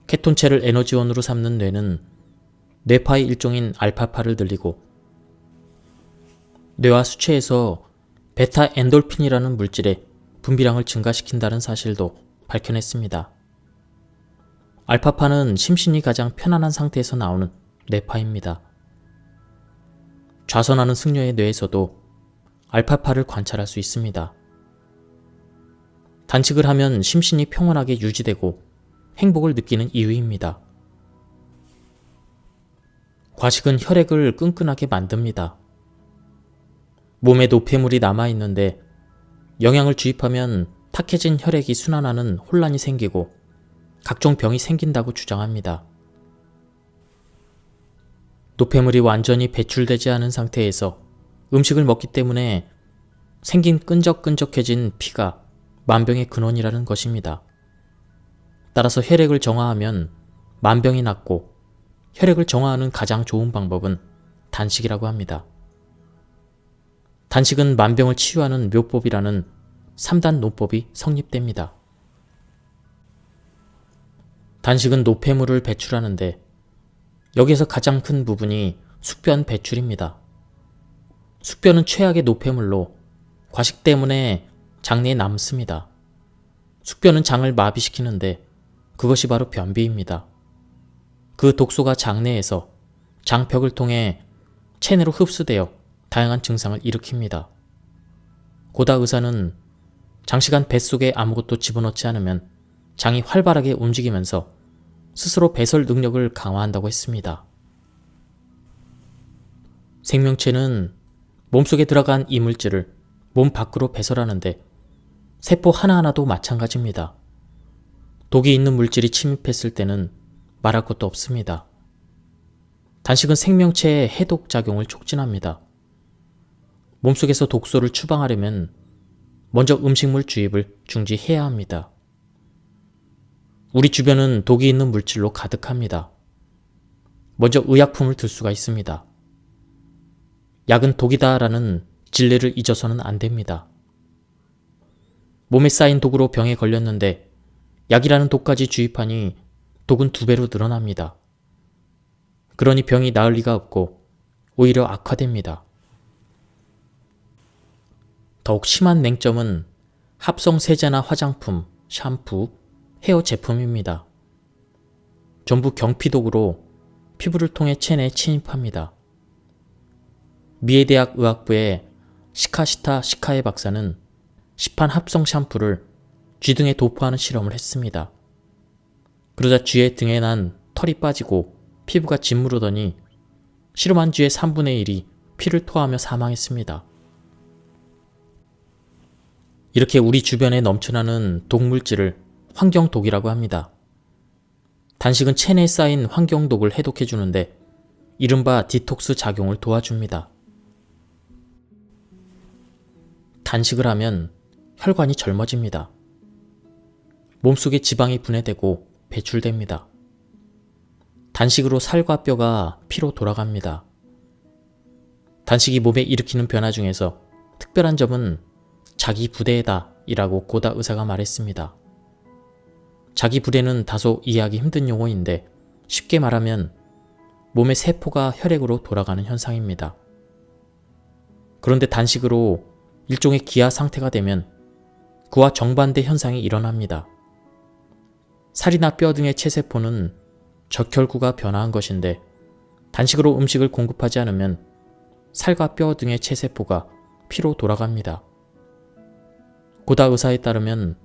케톤체를 에너지원으로 삼는 뇌는 뇌파의 일종인 알파파를 늘리고 뇌와 수체에서 베타 엔돌핀이라는 물질의 분비량을 증가시킨다는 사실도 밝혀냈습니다. 알파파는 심신이 가장 편안한 상태에서 나오는 뇌파입니다. 좌선하는 승려의 뇌에서도 알파파를 관찰할 수 있습니다. 단식을 하면 심신이 평온하게 유지되고 행복을 느끼는 이유입니다. 과식은 혈액을 끈끈하게 만듭니다. 몸에 노폐물이 남아있는데 영양을 주입하면 탁해진 혈액이 순환하는 혼란이 생기고 각종 병이 생긴다고 주장합니다. 노폐물이 완전히 배출되지 않은 상태에서 음식을 먹기 때문에 생긴 끈적끈적해진 피가 만병의 근원이라는 것입니다. 따라서 혈액을 정화하면 만병이 낫고 혈액을 정화하는 가장 좋은 방법은 단식이라고 합니다. 단식은 만병을 치유하는 묘법이라는 3단 노법이 성립됩니다. 단식은 노폐물을 배출하는데 여기에서 가장 큰 부분이 숙변 배출입니다. 숙변은 최악의 노폐물로 과식 때문에 장내에 남습니다. 숙변은 장을 마비시키는데 그것이 바로 변비입니다. 그 독소가 장내에서 장벽을 통해 체내로 흡수되어 다양한 증상을 일으킵니다. 고다 의사는 장시간 뱃속에 아무것도 집어넣지 않으면 장이 활발하게 움직이면서 스스로 배설 능력을 강화한다고 했습니다. 생명체는 몸속에 들어간 이물질을 몸 밖으로 배설하는데 세포 하나하나도 마찬가지입니다. 독이 있는 물질이 침입했을 때는 말할 것도 없습니다. 단식은 생명체의 해독 작용을 촉진합니다. 몸속에서 독소를 추방하려면 먼저 음식물 주입을 중지해야 합니다. 우리 주변은 독이 있는 물질로 가득합니다. 먼저 의약품을 들 수가 있습니다. 약은 독이다라는 진리를 잊어서는 안 됩니다. 몸에 쌓인 독으로 병에 걸렸는데 약이라는 독까지 주입하니 독은 2배로 늘어납니다. 그러니 병이 나을 리가 없고 오히려 악화됩니다. 더욱 심한 냉점은 합성 세제나 화장품, 샴푸, 헤어 제품입니다. 전부 경피독으로 피부를 통해 체내에 침입합니다. 미에대학 의학부의 시카시타 시카에 박사는 시판 합성 샴푸를 쥐 등에 도포하는 실험을 했습니다. 그러자 쥐의 등에 난 털이 빠지고 피부가 짓무르더니 실험한 쥐의 3분의 1이 피를 토하며 사망했습니다. 이렇게 우리 주변에 넘쳐나는 독물질을 환경독이라고 합니다. 단식은 체내에 쌓인 환경독을 해독해주는데 이른바 디톡스 작용을 도와줍니다. 단식을 하면 혈관이 젊어집니다. 몸속에 지방이 분해되고 배출됩니다. 단식으로 살과 뼈가 피로 돌아갑니다. 단식이 몸에 일으키는 변화 중에서 특별한 점은 자기 부대다 이라고 고다 의사가 말했습니다. 자기 부대는 다소 이해하기 힘든 용어인데 쉽게 말하면 몸의 세포가 혈액으로 돌아가는 현상입니다. 그런데 단식으로 일종의 기아 상태가 되면 그와 정반대 현상이 일어납니다. 살이나 뼈 등의 체세포는 적혈구가 변화한 것인데 단식으로 음식을 공급하지 않으면 살과 뼈 등의 체세포가 피로 돌아갑니다. 고다 의사에 따르면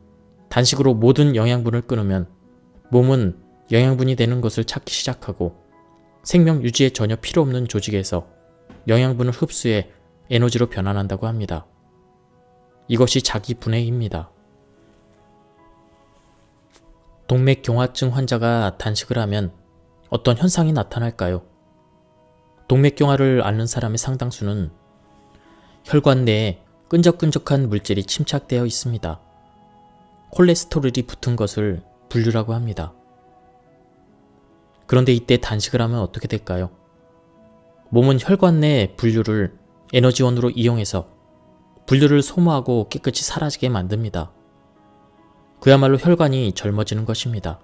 단식으로 모든 영양분을 끊으면 몸은 영양분이 되는 것을 찾기 시작하고 생명 유지에 전혀 필요 없는 조직에서 영양분을 흡수해 에너지로 변환한다고 합니다. 이것이 자기 분해입니다. 동맥경화증 환자가 단식을 하면 어떤 현상이 나타날까요? 동맥경화를 앓는 사람의 상당수는 혈관 내에 끈적끈적한 물질이 침착되어 있습니다. 콜레스테롤이 붙은 것을 분류라고 합니다. 그런데 이때 단식을 하면 어떻게 될까요? 몸은 혈관 내 분류를 에너지원으로 이용해서 분류를 소모하고 깨끗이 사라지게 만듭니다. 그야말로 혈관이 젊어지는 것입니다.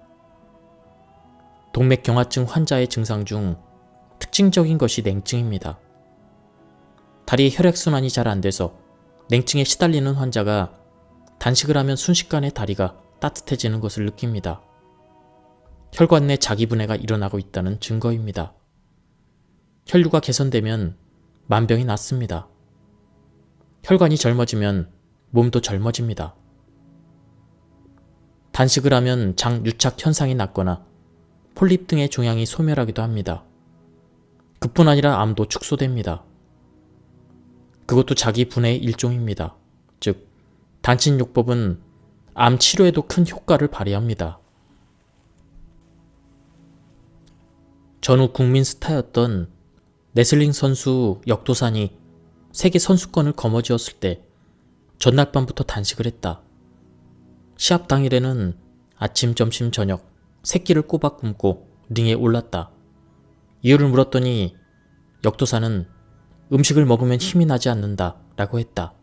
동맥경화증 환자의 증상 중 특징적인 것이 냉증입니다. 다리의 혈액순환이 잘 안 돼서 냉증에 시달리는 환자가 단식을 하면 순식간에 다리가 따뜻해지는 것을 느낍니다. 혈관 내 자기분해가 일어나고 있다는 증거입니다. 혈류가 개선되면 만병이 낫습니다. 혈관이 젊어지면 몸도 젊어집니다. 단식을 하면 장 유착 현상이 낫거나 폴립 등의 종양이 소멸하기도 합니다. 그뿐 아니라 암도 축소됩니다. 그것도 자기 분해의 일종입니다. 즉, 단식요법은 암 치료에도 큰 효과를 발휘합니다. 전후 국민 스타였던 레슬링 선수 역도산이 세계 선수권을 거머쥐었을 때 전날 밤부터 단식을 했다. 시합 당일에는 아침, 점심, 저녁 3끼를 꼬박 굶고 링에 올랐다. 이유를 물었더니 역도사는 음식을 먹으면 힘이 나지 않는다 라고 했다.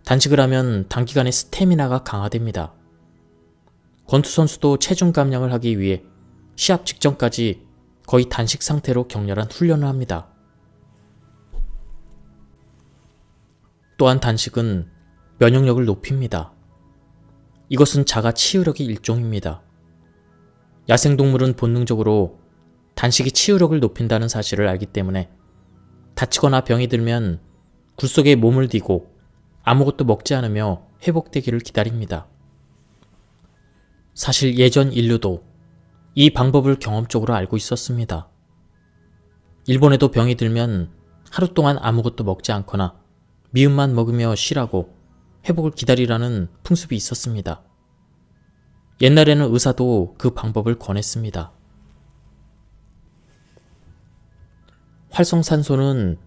단식을 하면 단기간에 스태미나가 강화됩니다. 권투 선수도 체중 감량을 하기 위해 시합 직전까지 거의 단식 상태로 격렬한 훈련을 합니다. 또한 단식은 면역력을 높입니다. 이것은 자가 치유력의 일종입니다. 야생동물은 본능적으로 단식이 치유력을 높인다는 사실을 알기 때문에 다치거나 병이 들면 굴 속에 몸을 디고 아무것도 먹지 않으며 회복되기를 기다립니다. 사실 예전 인류도 이 방법을 경험적으로 알고 있었습니다. 일본에도 병이 들면 하루 동안 아무것도 먹지 않거나 미음만 먹으며 쉬라고 회복을 기다리라는 풍습이 있었습니다. 옛날에는 의사도 그 방법을 권했습니다. 활성산소는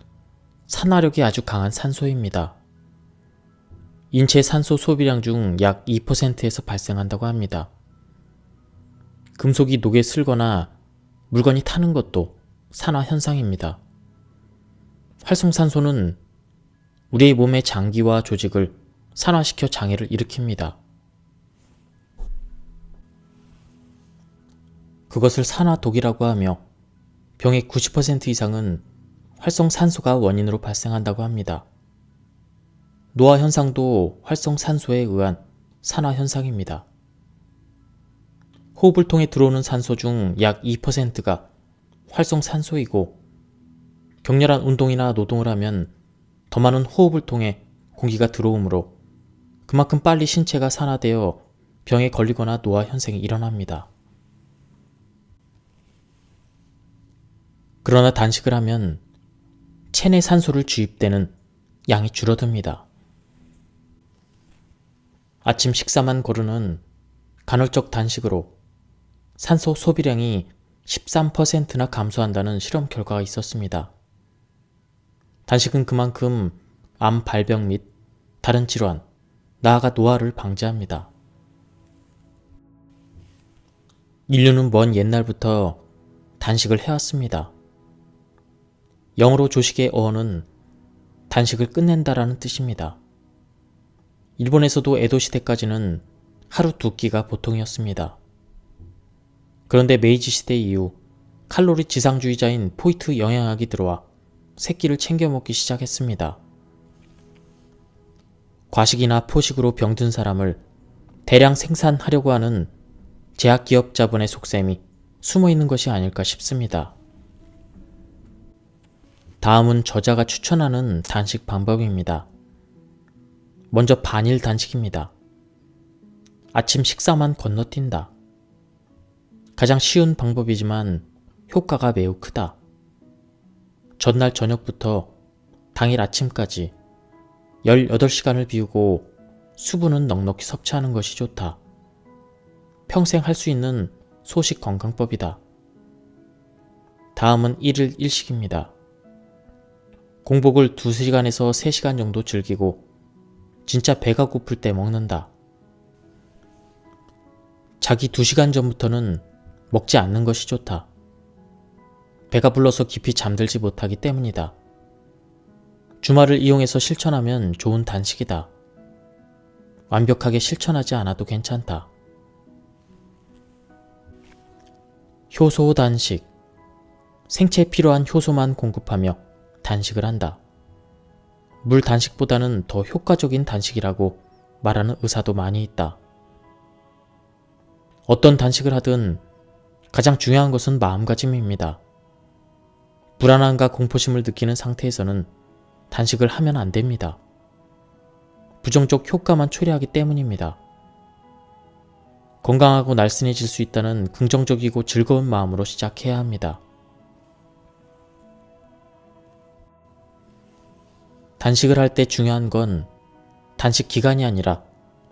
산화력이 아주 강한 산소입니다. 인체 산소 소비량 중 약 2%에서 발생한다고 합니다. 금속이 녹에 슬거나 물건이 타는 것도 산화 현상입니다. 활성산소는 우리의 몸의 장기와 조직을 산화시켜 장애를 일으킵니다. 그것을 산화독이라고 하며 병의 90% 이상은 활성산소가 원인으로 발생한다고 합니다. 노화 현상도 활성산소에 의한 산화 현상입니다. 호흡을 통해 들어오는 산소 중 약 2%가 활성산소이고 격렬한 운동이나 노동을 하면 더 많은 호흡을 통해 공기가 들어오므로 그만큼 빨리 신체가 산화되어 병에 걸리거나 노화 현상이 일어납니다. 그러나 단식을 하면 체내 산소를 주입되는 양이 줄어듭니다. 아침 식사만 거르는 간헐적 단식으로 산소 소비량이 13%나 감소한다는 실험 결과가 있었습니다. 단식은 그만큼 암 발병 및 다른 질환, 나아가 노화를 방지합니다. 인류는 먼 옛날부터 단식을 해왔습니다. 영어로 조식의 어원은 단식을 끝낸다라는 뜻입니다. 일본에서도 에도 시대까지는 하루 2끼가 보통이었습니다. 그런데 메이지 시대 이후 칼로리 지상주의자인 포이트 영양학이 들어와 3끼를 챙겨 먹기 시작했습니다. 과식이나 포식으로 병든 사람을 대량 생산하려고 하는 제약기업 자본의 속셈이 숨어있는 것이 아닐까 싶습니다. 다음은 저자가 추천하는 단식 방법입니다. 먼저 반일 단식입니다. 아침 식사만 건너뛴다. 가장 쉬운 방법이지만 효과가 매우 크다. 전날 저녁부터 당일 아침까지 18시간을 비우고 수분은 넉넉히 섭취하는 것이 좋다. 평생 할 수 있는 소식 건강법이다. 다음은 1일 1식입니다. 공복을 2시간에서 3시간 정도 즐기고 진짜 배가 고플 때 먹는다. 자기 2시간 전부터는 먹지 않는 것이 좋다. 배가 불러서 깊이 잠들지 못하기 때문이다. 주말을 이용해서 실천하면 좋은 단식이다. 완벽하게 실천하지 않아도 괜찮다. 효소 단식. 생체에 필요한 효소만 공급하며 단식을 한다. 물 단식보다는 더 효과적인 단식이라고 말하는 의사도 많이 있다. 어떤 단식을 하든 가장 중요한 것은 마음가짐입니다. 불안함과 공포심을 느끼는 상태에서는 단식을 하면 안 됩니다. 부정적 효과만 초래하기 때문입니다. 건강하고 날씬해질 수 있다는 긍정적이고 즐거운 마음으로 시작해야 합니다. 단식을 할 때 중요한 건 단식 기간이 아니라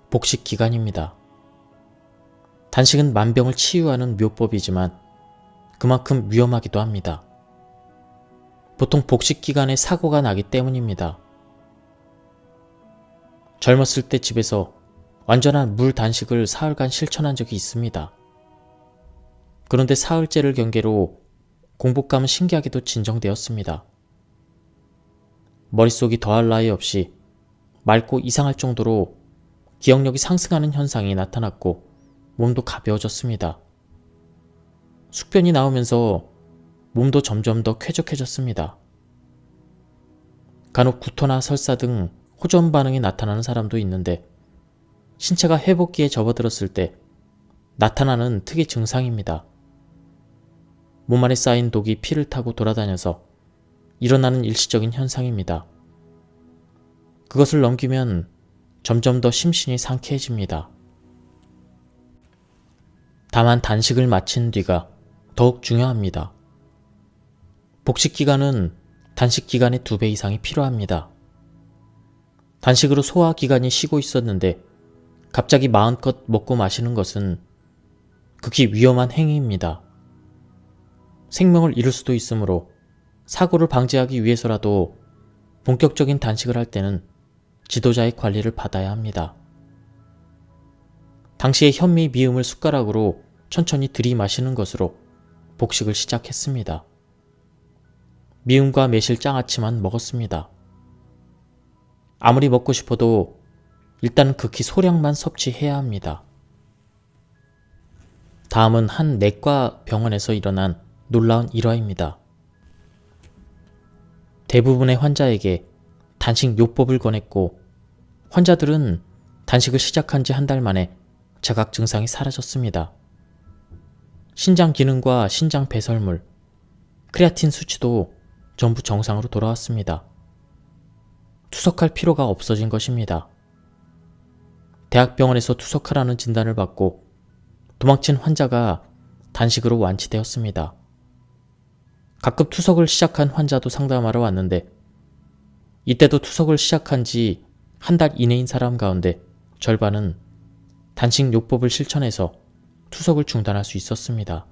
복식 기간입니다. 단식은 만병을 치유하는 묘법이지만 그만큼 위험하기도 합니다. 보통 복식 기간에 사고가 나기 때문입니다. 젊었을 때 집에서 완전한 물 단식을 사흘간 실천한 적이 있습니다. 그런데 사흘째를 경계로 공복감은 신기하게도 진정되었습니다. 머릿속이 더할 나위 없이 맑고 이상할 정도로 기억력이 상승하는 현상이 나타났고 몸도 가벼워졌습니다. 숙변이 나오면서 몸도 점점 더 쾌적해졌습니다. 간혹 구토나 설사 등 호전 반응이 나타나는 사람도 있는데 신체가 회복기에 접어들었을 때 나타나는 특이 증상입니다. 몸 안에 쌓인 독이 피를 타고 돌아다녀서 일어나는 일시적인 현상입니다. 그것을 넘기면 점점 더 심신이 상쾌해집니다. 다만 단식을 마친 뒤가 더욱 중요합니다. 복식 기간은 단식 기간의 2배 이상이 필요합니다. 단식으로 소화 기관이 쉬고 있었는데 갑자기 마음껏 먹고 마시는 것은 극히 위험한 행위입니다. 생명을 잃을 수도 있으므로 사고를 방지하기 위해서라도 본격적인 단식을 할 때는 지도자의 관리를 받아야 합니다. 당시에 현미 미음을 숟가락으로 천천히 들이마시는 것으로 복식을 시작했습니다. 미음과 매실 장아찌만 먹었습니다. 아무리 먹고 싶어도 일단 극히 소량만 섭취해야 합니다. 다음은 한 내과 병원에서 일어난 놀라운 일화입니다. 대부분의 환자에게 단식 요법을 권했고 환자들은 단식을 시작한 지 한 달 만에 자각 증상이 사라졌습니다. 신장 기능과 신장 배설물, 크레아틴 수치도 전부 정상으로 돌아왔습니다. 투석할 필요가 없어진 것입니다. 대학병원에서 투석하라는 진단을 받고 도망친 환자가 단식으로 완치되었습니다. 가끔 투석을 시작한 환자도 상담하러 왔는데 이때도 투석을 시작한 지 한 달 이내인 사람 가운데 절반은 단식 요법을 실천해서 투석을 중단할 수 있었습니다.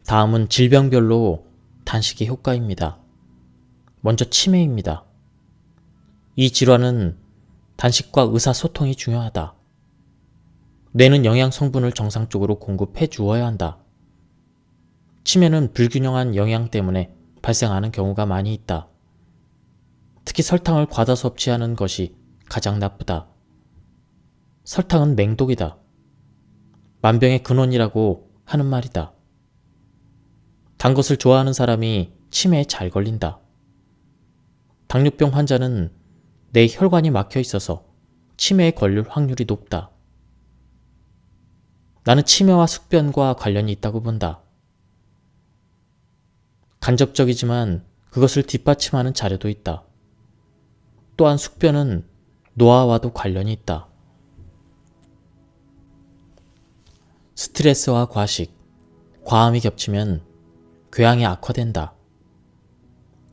다음은 질병별로 단식의 효과입니다. 먼저 치매입니다. 이 질환은 단식과 의사소통이 중요하다. 뇌는 영양 성분을 정상적으로 공급해 주어야 한다. 치매는 불균형한 영양 때문에 발생하는 경우가 많이 있다. 특히 설탕을 과다 섭취하는 것이 가장 나쁘다. 설탕은 맹독이다. 만병의 근원이라고 하는 말이다. 단 것을 좋아하는 사람이 치매에 잘 걸린다. 당뇨병 환자는 내 혈관이 막혀 있어서 치매에 걸릴 확률이 높다. 나는 치매와 숙변과 관련이 있다고 본다. 간접적이지만 그것을 뒷받침하는 자료도 있다. 또한 숙변은 노화와도 관련이 있다. 스트레스와 과식, 과음이 겹치면 궤양이 악화된다.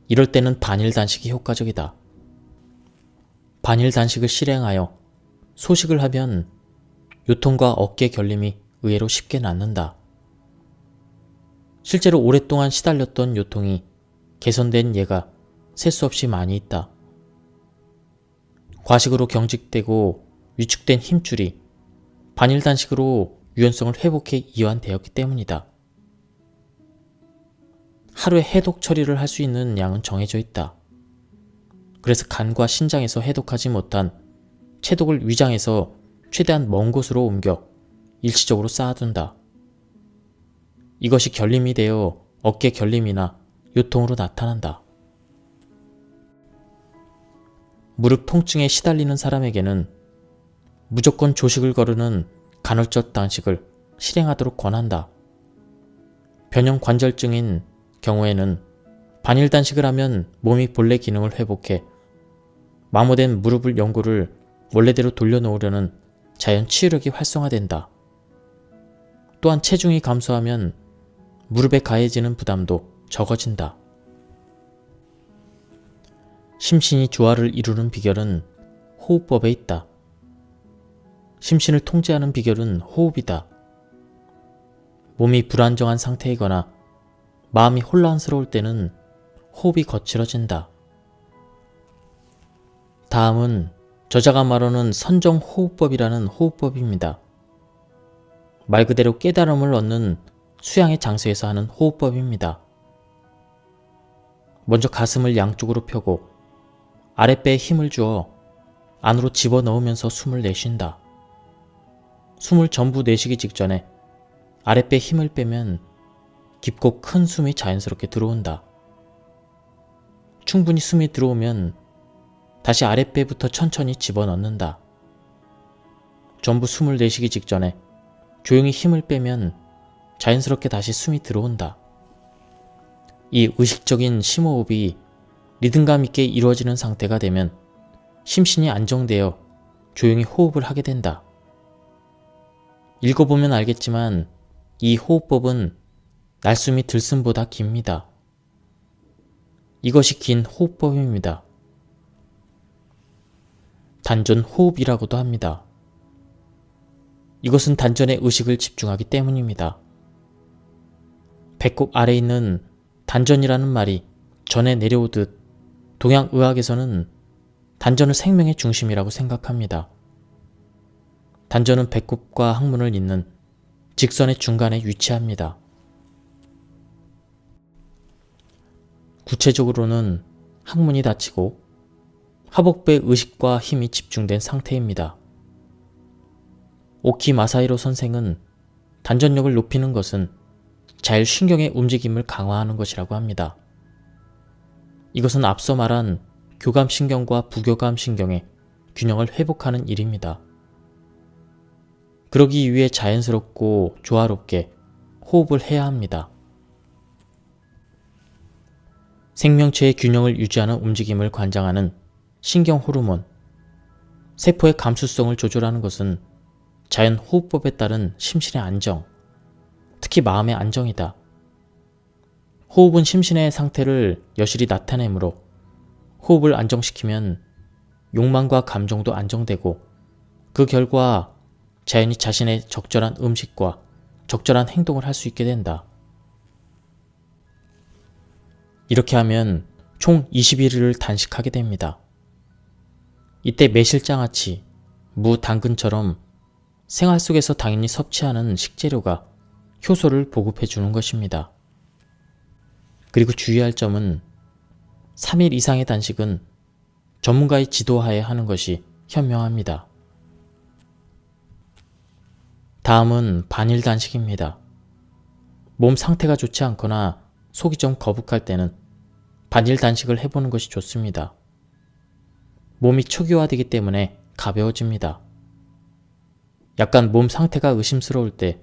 이럴 때는 반일 단식이 효과적이다. 반일 단식을 실행하여 소식을 하면 요통과 어깨 결림이 의외로 쉽게 낫는다. 실제로 오랫동안 시달렸던 요통이 개선된 예가 셀 수 없이 많이 있다. 과식으로 경직되고 위축된 힘줄이 반일 단식으로 유연성을 회복해 이완되었기 때문이다. 하루에 해독 처리를 할 수 있는 양은 정해져 있다. 그래서 간과 신장에서 해독하지 못한 체독을 위장에서 최대한 먼 곳으로 옮겨 일시적으로 쌓아둔다. 이것이 결림이 되어 어깨 결림이나 요통으로 나타난다. 무릎 통증에 시달리는 사람에게는 무조건 조식을 거르는 간헐적 단식을 실행하도록 권한다. 변형 관절증인 경우에는 반일 단식을 하면 몸이 본래 기능을 회복해 마모된 무릎을 연골을 원래대로 돌려놓으려는 자연 치유력이 활성화된다. 또한 체중이 감소하면 무릎에 가해지는 부담도 적어진다. 심신이 조화를 이루는 비결은 호흡법에 있다. 심신을 통제하는 비결은 호흡이다. 몸이 불안정한 상태이거나 마음이 혼란스러울 때는 호흡이 거칠어진다. 다음은 저자가 말하는 선정호흡법이라는 호흡법입니다. 말 그대로 깨달음을 얻는 수양의 장소에서 하는 호흡법입니다. 먼저 가슴을 양쪽으로 펴고 아랫배에 힘을 주어 안으로 집어넣으면서 숨을 내쉰다. 숨을 전부 내쉬기 직전에 아랫배에 힘을 빼면 깊고 큰 숨이 자연스럽게 들어온다. 충분히 숨이 들어오면 다시 아랫배부터 천천히 집어넣는다. 전부 숨을 내쉬기 직전에 조용히 힘을 빼면 자연스럽게 다시 숨이 들어온다. 이 의식적인 심호흡이 리듬감 있게 이루어지는 상태가 되면 심신이 안정되어 조용히 호흡을 하게 된다. 읽어보면 알겠지만 이 호흡법은 날숨이 들숨보다 깁니다. 이것이 긴 호흡법입니다. 단전 호흡이라고도 합니다. 이것은 단전에 의식을 집중하기 때문입니다. 배꼽 아래에 있는 단전이라는 말이 전에 내려오듯 동양의학에서는 단전을 생명의 중심이라고 생각합니다. 단전은 배꼽과 항문을 잇는 직선의 중간에 위치합니다. 구체적으로는 항문이 닫히고 하복부에 의식과 힘이 집중된 상태입니다. 오키 마사히로 선생은 단전력을 높이는 것은 자율신경의 움직임을 강화하는 것이라고 합니다. 이것은 앞서 말한 교감신경과 부교감신경의 균형을 회복하는 일입니다. 그러기 위해 자연스럽고 조화롭게 호흡을 해야 합니다. 생명체의 균형을 유지하는 움직임을 관장하는 신경호르몬, 세포의 감수성을 조절하는 것은 자연 호흡법에 따른 심신의 안정, 특히 마음의 안정이다. 호흡은 심신의 상태를 여실히 나타내므로 호흡을 안정시키면 욕망과 감정도 안정되고 그 결과 자연히 자신의 적절한 음식과 적절한 행동을 할 수 있게 된다. 이렇게 하면 총 21일을 단식하게 됩니다. 이때 매실장아찌, 무, 당근처럼 생활 속에서 당연히 섭취하는 식재료가 효소를 보급해 주는 것입니다. 그리고 주의할 점은 3일 이상의 단식은 전문가의 지도하에 하는 것이 현명합니다. 다음은 반일 단식입니다. 몸 상태가 좋지 않거나 속이 좀 거북할 때는 반일 단식을 해보는 것이 좋습니다. 몸이 초기화되기 때문에 가벼워집니다. 약간 몸 상태가 의심스러울 때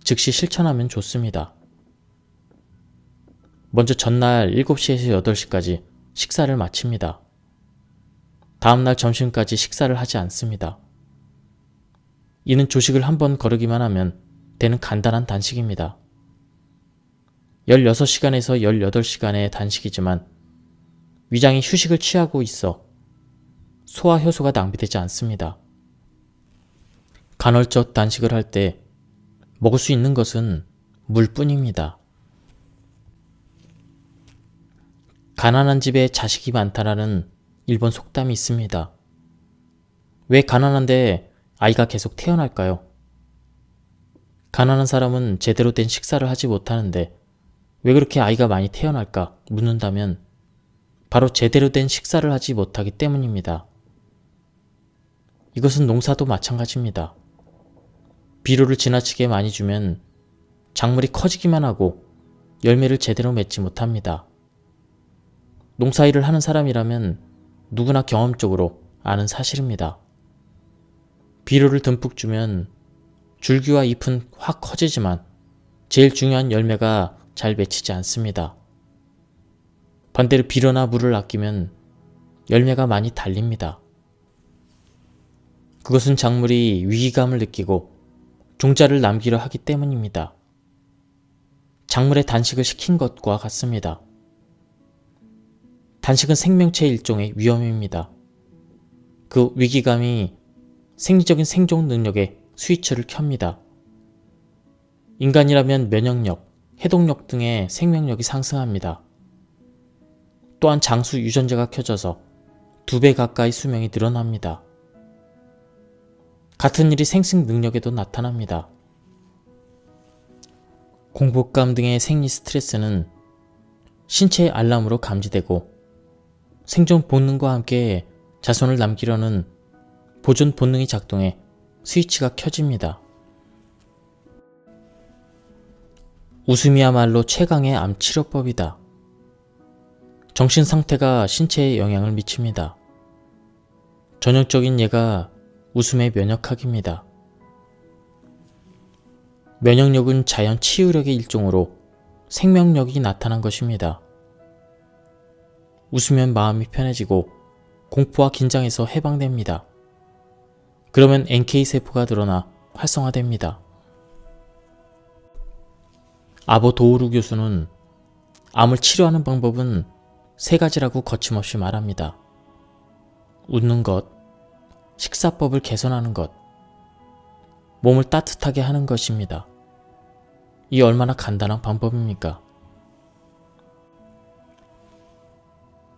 즉시 실천하면 좋습니다. 먼저 전날 7시에서 8시까지 식사를 마칩니다. 다음날 점심까지 식사를 하지 않습니다. 이는 조식을 한번 거르기만 하면 되는 간단한 단식입니다. 16시간에서 18시간의 단식이지만 위장이 휴식을 취하고 있어 소화 효소가 낭비되지 않습니다. 간헐적 단식을 할 때 먹을 수 있는 것은 물뿐입니다. 가난한 집에 자식이 많다라는 일본 속담이 있습니다. 왜 가난한데 아이가 계속 태어날까요? 가난한 사람은 제대로 된 식사를 하지 못하는데 왜 그렇게 아이가 많이 태어날까 묻는다면 바로 제대로 된 식사를 하지 못하기 때문입니다. 이것은 농사도 마찬가지입니다. 비료를 지나치게 많이 주면 작물이 커지기만 하고 열매를 제대로 맺지 못합니다. 농사일을 하는 사람이라면 누구나 경험적으로 아는 사실입니다. 비료를 듬뿍 주면 줄기와 잎은 확 커지지만 제일 중요한 열매가 잘 맺히지 않습니다. 반대로 비료나 물을 아끼면 열매가 많이 달립니다. 그것은 작물이 위기감을 느끼고 종자를 남기려 하기 때문입니다. 작물에 단식을 시킨 것과 같습니다. 단식은 생명체의 일종의 위험입니다. 그 위기감이 생리적인 생존 능력의 스위치를 켭니다. 인간이라면 면역력, 해독력 등의 생명력이 상승합니다. 또한 장수 유전자가 켜져서 2배 가까이 수명이 늘어납니다. 같은 일이 생식 능력에도 나타납니다. 공복감 등의 생리 스트레스는 신체의 알람으로 감지되고 생존 본능과 함께 자손을 남기려는 보존 본능이 작동해 스위치가 켜집니다. 웃음이야말로 최강의 암 치료법이다. 정신 상태가 신체에 영향을 미칩니다. 전형적인 예가 웃음의 면역학입니다. 면역력은 자연 치유력의 일종으로 생명력이 나타난 것입니다. 웃으면 마음이 편해지고 공포와 긴장에서 해방됩니다. 그러면 NK세포가 늘어나 활성화됩니다. 아보 도우루 교수는 암을 치료하는 방법은 3가지라고 거침없이 말합니다. 웃는 것, 식사법을 개선하는 것, 몸을 따뜻하게 하는 것입니다. 이 얼마나 간단한 방법입니까?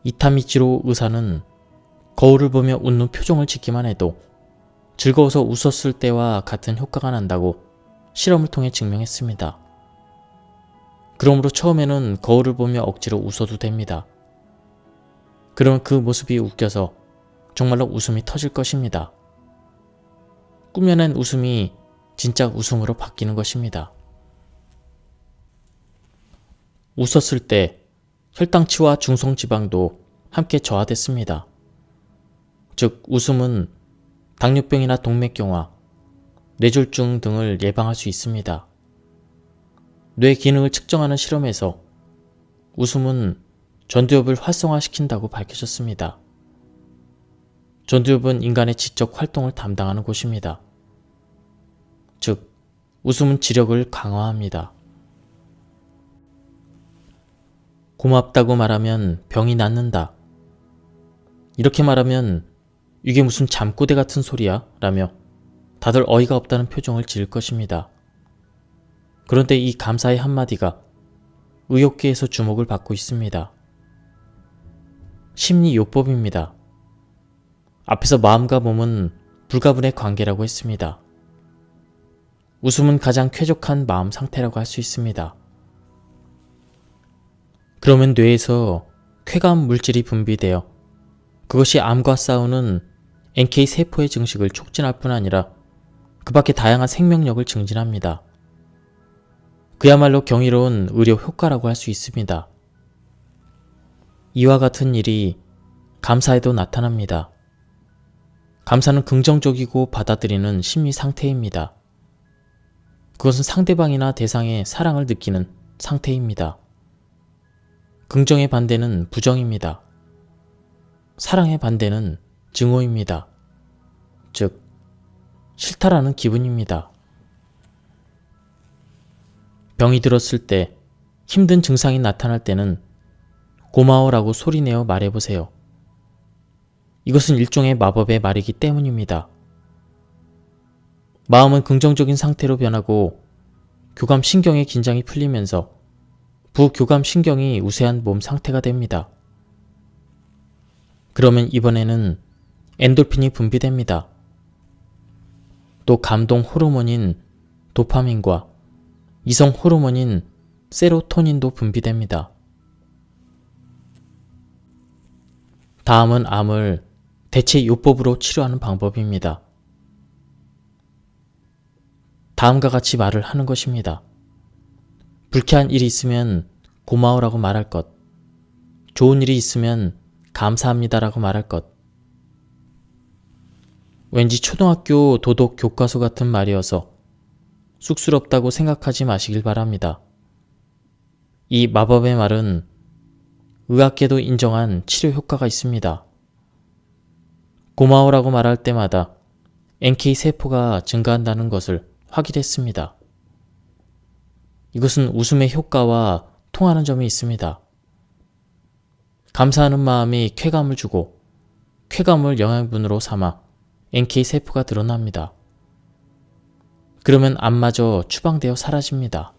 이타미치로 의사는 거울을 보며 웃는 표정을 짓기만 해도 즐거워서 웃었을 때와 같은 효과가 난다고 실험을 통해 증명했습니다. 그러므로 처음에는 거울을 보며 억지로 웃어도 됩니다. 그러면 그 모습이 웃겨서 정말로 웃음이 터질 것입니다. 꾸며낸 웃음이 진짜 웃음으로 바뀌는 것입니다. 웃었을 때 혈당치와 중성지방도 함께 저하됐습니다. 즉, 웃음은 당뇨병이나 동맥경화, 뇌졸중 등을 예방할 수 있습니다. 뇌 기능을 측정하는 실험에서 웃음은 전두엽을 활성화시킨다고 밝혀졌습니다. 전두엽은 인간의 지적 활동을 담당하는 곳입니다. 즉, 웃음은 지력을 강화합니다. 고맙다고 말하면 병이 낫는다. 이렇게 말하면 이게 무슨 잠꼬대 같은 소리야? 라며 다들 어이가 없다는 표정을 지을 것입니다. 그런데 이 감사의 한마디가 의학계에서 주목을 받고 있습니다. 심리요법입니다. 앞에서 마음과 몸은 불가분의 관계라고 했습니다. 웃음은 가장 쾌적한 마음 상태라고 할 수 있습니다. 그러면 뇌에서 쾌감 물질이 분비되어 그것이 암과 싸우는 NK세포의 증식을 촉진할 뿐 아니라 그 밖에 다양한 생명력을 증진합니다. 그야말로 경이로운 의료 효과라고 할 수 있습니다. 이와 같은 일이 감사에도 나타납니다. 감사는 긍정적이고 받아들이는 심리 상태입니다. 그것은 상대방이나 대상의 사랑을 느끼는 상태입니다. 긍정의 반대는 부정입니다. 사랑의 반대는 증오입니다. 즉, 싫다라는 기분입니다. 병이 들었을 때, 힘든 증상이 나타날 때는 고마워라고 소리내어 말해보세요. 이것은 일종의 마법의 말이기 때문입니다. 마음은 긍정적인 상태로 변하고 교감신경의 긴장이 풀리면서 부교감신경이 우세한 몸 상태가 됩니다. 그러면 이번에는 엔돌핀이 분비됩니다. 또 감동 호르몬인 도파민과 이성 호르몬인 세로토닌도 분비됩니다. 다음은 암을 대체 요법으로 치료하는 방법입니다. 다음과 같이 말을 하는 것입니다. 불쾌한 일이 있으면 고마워라고 말할 것, 좋은 일이 있으면 감사합니다라고 말할 것. 왠지 초등학교 도덕 교과서 같은 말이어서 쑥스럽다고 생각하지 마시길 바랍니다. 이 마법의 말은 의학계도 인정한 치료 효과가 있습니다. 고마워라고 말할 때마다 NK세포가 증가한다는 것을 확인했습니다. 이것은 웃음의 효과와 통하는 점이 있습니다. 감사하는 마음이 쾌감을 주고 쾌감을 영양분으로 삼아 NK세포가 드러납니다. 그러면 암마저 추방되어 사라집니다.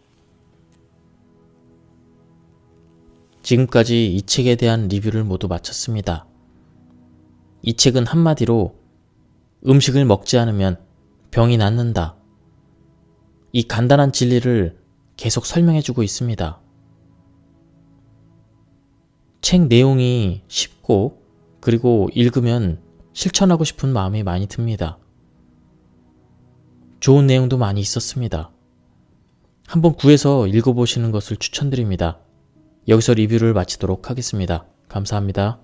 지금까지 이 책에 대한 리뷰를 모두 마쳤습니다. 이 책은 한마디로 음식을 먹지 않으면 병이 낫는다. 이 간단한 진리를 계속 설명해주고 있습니다. 책 내용이 쉽고 그리고 읽으면 실천하고 싶은 마음이 많이 듭니다. 좋은 내용도 많이 있었습니다. 한번 구해서 읽어보시는 것을 추천드립니다. 여기서 리뷰를 마치도록 하겠습니다. 감사합니다.